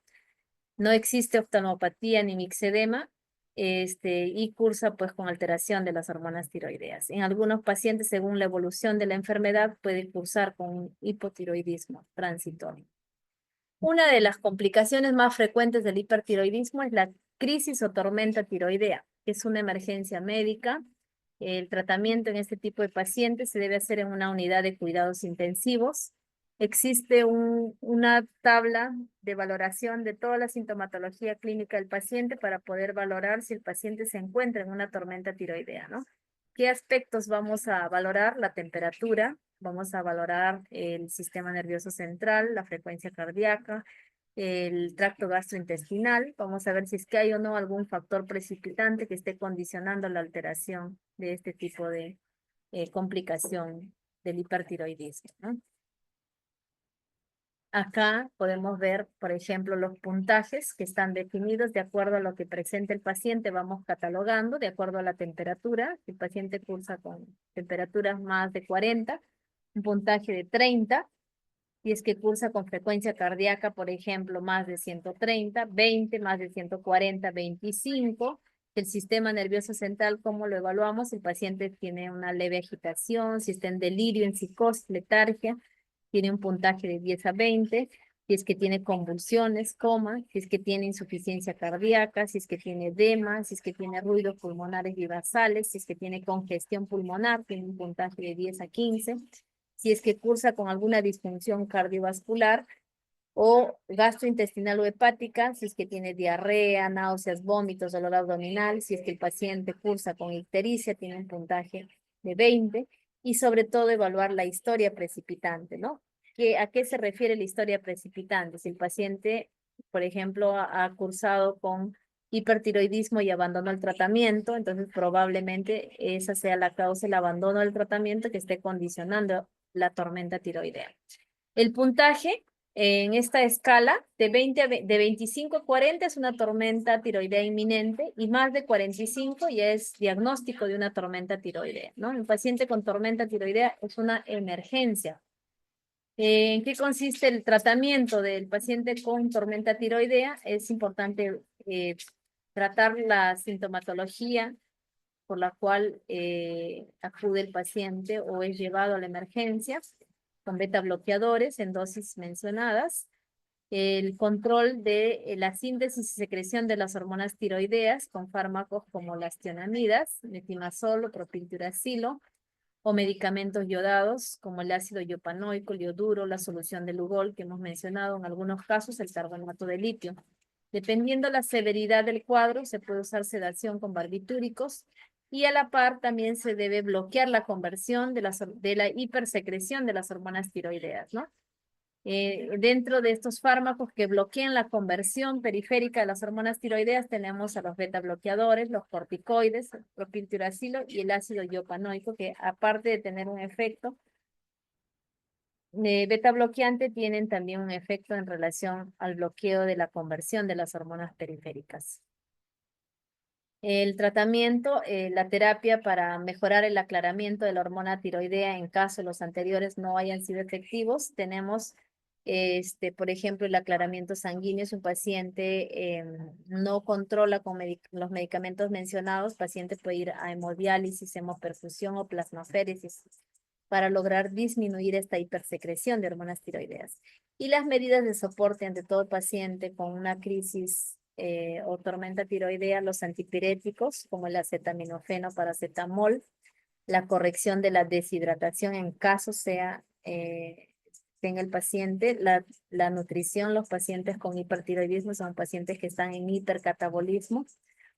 No existe oftalmopatía ni mixedema, y cursa pues con alteración de las hormonas tiroideas. En algunos pacientes, según la evolución de la enfermedad, puede cursar con un hipotiroidismo transitorio. Una de las complicaciones más frecuentes del hipertiroidismo es la crisis o tormenta tiroidea, que es una emergencia médica. El tratamiento en este tipo de pacientes se debe hacer en una unidad de cuidados intensivos. Existe una tabla de valoración de toda la sintomatología clínica del paciente para poder valorar si el paciente se encuentra en una tormenta tiroidea, ¿no? ¿Qué aspectos vamos a valorar? La temperatura, vamos a valorar el sistema nervioso central, la frecuencia cardíaca, el tracto gastrointestinal. Vamos a ver si es que hay o no algún factor precipitante que esté condicionando la alteración de este tipo de complicación del hipertiroidismo, ¿no? Acá podemos ver, por ejemplo, los puntajes que están definidos de acuerdo a lo que presenta el paciente. Vamos catalogando de acuerdo a la temperatura. Si el paciente cursa con temperaturas más de 40, un puntaje de 30. Si es que cursa con frecuencia cardíaca, por ejemplo, más de 130, 20, más de 140, 25. El sistema nervioso central, ¿cómo lo evaluamos? El paciente tiene una leve agitación, si está en delirio, en psicosis, letargia, tiene un puntaje de 10 a 20, si es que tiene convulsiones, coma, si es que tiene insuficiencia cardíaca, si es que tiene edema, si es que tiene ruidos pulmonares y basales, si es que tiene congestión pulmonar, tiene un puntaje de 10 a 15, si es que cursa con alguna disfunción cardiovascular o gastrointestinal o hepática, si es que tiene diarrea, náuseas, vómitos, dolor abdominal, si es que el paciente cursa con ictericia, tiene un puntaje de 20, y sobre todo evaluar la historia precipitante, ¿no? ¿A qué se refiere la historia precipitante? Si el paciente, por ejemplo, ha cursado con hipertiroidismo y abandonó el tratamiento, entonces probablemente esa sea la causa, el abandono del tratamiento que esté condicionando la tormenta tiroidea. El puntaje en esta escala de 25 a 40 es una tormenta tiroidea inminente, y más de 45 ya es diagnóstico de una tormenta tiroidea, ¿no? El paciente con tormenta tiroidea es una emergencia. ¿En qué consiste el tratamiento del paciente con tormenta tiroidea? Es importante tratar la sintomatología por la cual acude el paciente o es llevado a la emergencia. con beta bloqueadores en dosis mencionadas, el control de la síntesis y secreción de las hormonas tiroideas con fármacos como las tionamidas, metimazol o propiltiuracilo, o medicamentos yodados como el ácido iopanoico, el yoduro, la solución de Lugol que hemos mencionado, en algunos casos el carbonato de litio. Dependiendo la severidad del cuadro, se puede usar sedación con barbitúricos y a la par también se debe bloquear la conversión de la hipersecreción de las hormonas tiroideas, ¿no? Dentro de estos fármacos que bloquean la conversión periférica de las hormonas tiroideas tenemos a los beta bloqueadores, los corticoides, el propiltiuracilo y el ácido iopanoico, que aparte de tener un efecto beta bloqueante, tienen también un efecto en relación al bloqueo de la conversión de las hormonas periféricas. El tratamiento, la terapia para mejorar el aclaramiento de la hormona tiroidea en caso los anteriores no hayan sido efectivos, tenemos, por ejemplo, el aclaramiento sanguíneo. Si un paciente no controla con los medicamentos mencionados, el paciente puede ir a hemodiálisis, hemoperfusión o plasmaféresis para lograr disminuir esta hipersecreción de hormonas tiroideas. Y las medidas de soporte ante todo paciente con una crisis o tormenta tiroidea, los antipiréticos como el acetaminofeno, paracetamol, la corrección de la deshidratación en caso sea tenga el paciente, la nutrición. Los pacientes con hipertiroidismo son pacientes que están en hipercatabolismo,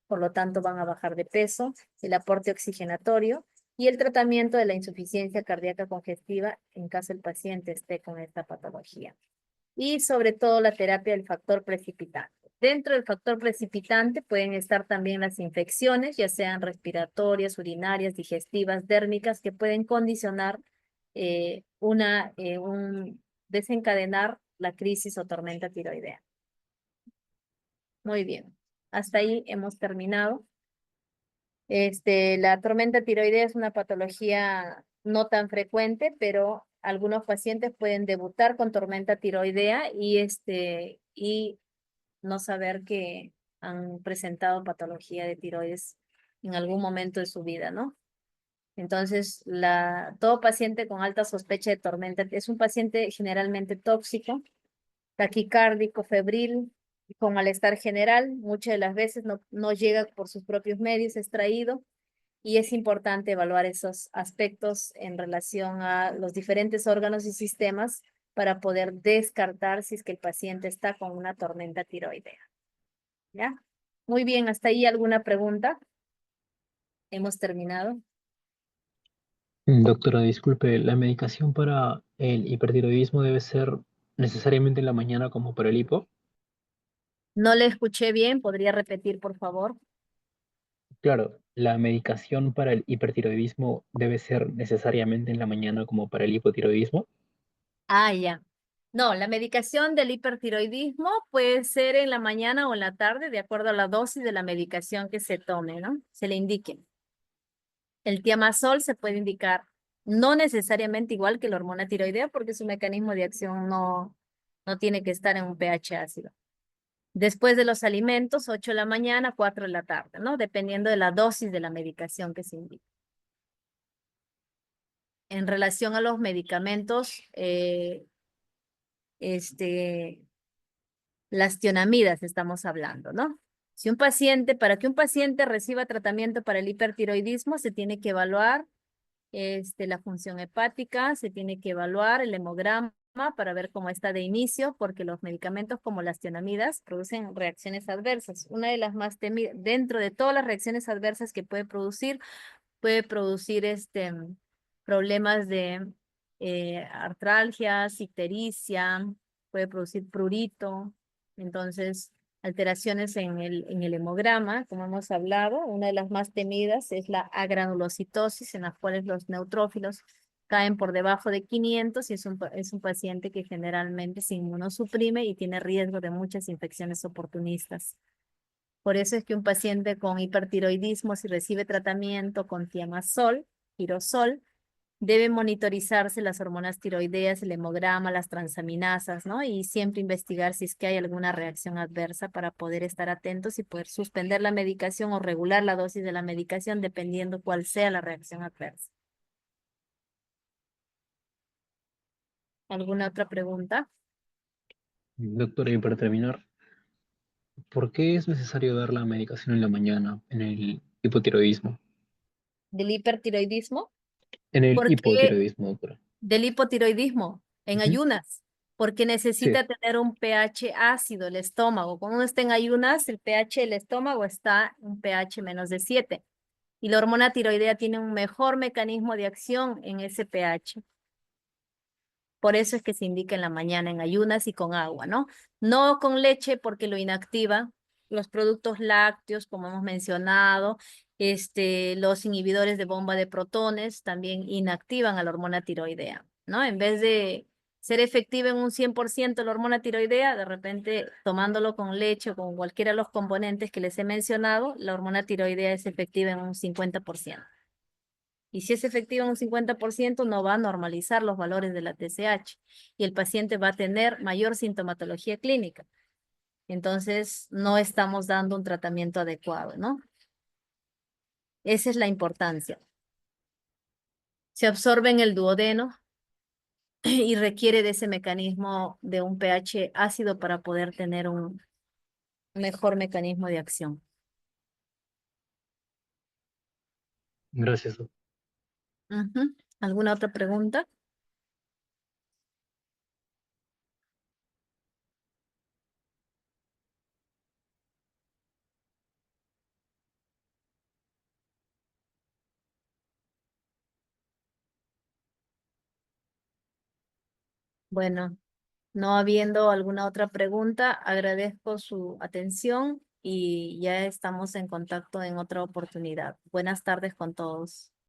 por lo tanto van a bajar de peso, el aporte oxigenatorio y el tratamiento de la insuficiencia cardíaca congestiva en caso el paciente esté con esta patología. Y sobre todo la terapia del factor precipitante. Dentro del factor precipitante pueden estar también las infecciones, ya sean respiratorias, urinarias, digestivas, dérmicas, que pueden condicionar desencadenar la crisis o tormenta tiroidea. Muy bien, hasta ahí hemos terminado. La tormenta tiroidea es una patología no tan frecuente, pero algunos pacientes pueden debutar con tormenta tiroidea y no saber que han presentado patología de tiroides en algún momento de su vida, ¿no? Entonces, todo paciente con alta sospecha de tormenta es un paciente generalmente tóxico, taquicárdico, febril, con malestar general. Muchas de las veces no llega por sus propios medios, es traído. Y es importante evaluar esos aspectos en relación a los diferentes órganos y sistemas para poder descartar si es que el paciente está con una tormenta tiroidea. ¿Ya? Muy bien, hasta ahí alguna pregunta. Hemos terminado. Doctora, disculpe, ¿la medicación para el hipertiroidismo debe ser necesariamente en la mañana como para el hipo? No le escuché bien, ¿podría repetir, por favor? Claro, ¿la medicación para el hipertiroidismo debe ser necesariamente en la mañana como para el hipotiroidismo? Ah, ya. No, la medicación del hipertiroidismo puede ser en la mañana o en la tarde, de acuerdo a la dosis de la medicación que se tome, ¿no? Se le indique. El tiamazol se puede indicar no necesariamente igual que la hormona tiroidea porque su mecanismo de acción no tiene que estar en un pH ácido. Después de los alimentos, 8 de la mañana, 4 de la tarde, ¿no? Dependiendo de la dosis de la medicación que se indique. En relación a los medicamentos, las tionamidas estamos hablando, ¿no? Para que un paciente reciba tratamiento para el hipertiroidismo, se tiene que evaluar la función hepática, se tiene que evaluar el hemograma para ver cómo está de inicio, porque los medicamentos como las tionamidas producen reacciones adversas. Una de las más temidas, dentro de todas las reacciones adversas que puede producir problemas de artralgias, ictericia, puede producir prurito, entonces alteraciones en el hemograma, como hemos hablado. Una de las más temidas es la agranulocitosis, en las cuales los neutrófilos caen por debajo de 500 y es un paciente que generalmente se inmunosuprime y tiene riesgo de muchas infecciones oportunistas. Por eso es que un paciente con hipertiroidismo, si recibe tratamiento con tiamazol, tirosol, debe monitorizarse las hormonas tiroideas, el hemograma, las transaminasas, ¿no? Y siempre investigar si es que hay alguna reacción adversa para poder estar atentos y poder suspender la medicación o regular la dosis de la medicación dependiendo cuál sea la reacción adversa. ¿Alguna otra pregunta? Doctora, y para terminar, ¿por qué es necesario dar la medicación en la mañana en el hipotiroidismo? ¿Del hipertiroidismo? En el ¿Por qué hipotiroidismo, doctora. del hipotiroidismo? En Ujú. ayunas, porque Sí, necesita tener un pH ácido el estómago. Cuando uno está en ayunas, el pH del estómago está un pH menos de 7. Y la hormona tiroidea tiene un mejor mecanismo de acción en ese pH. Por eso es que se indica en la mañana en ayunas y con agua, ¿no? No con leche porque lo inactiva. Los productos lácteos, como hemos mencionado, los inhibidores de bomba de protones también inactivan a la hormona tiroidea, ¿no? En vez de ser efectiva en un 100% la hormona tiroidea, de repente tomándolo con leche o con cualquiera de los componentes que les he mencionado, la hormona tiroidea es efectiva en un 50%. Y si es efectiva en un 50%, no va a normalizar los valores de la TSH y el paciente va a tener mayor sintomatología clínica. Entonces, no estamos dando un tratamiento adecuado, ¿no? Esa es la importancia. Se absorbe en el duodeno y requiere de ese mecanismo de un pH ácido para poder tener un mejor mecanismo de acción. gracias, doctora. Ujú. ¿Alguna otra pregunta? Bueno, no habiendo alguna otra pregunta, agradezco su atención y ya estamos en contacto en otra oportunidad. Buenas tardes con todos.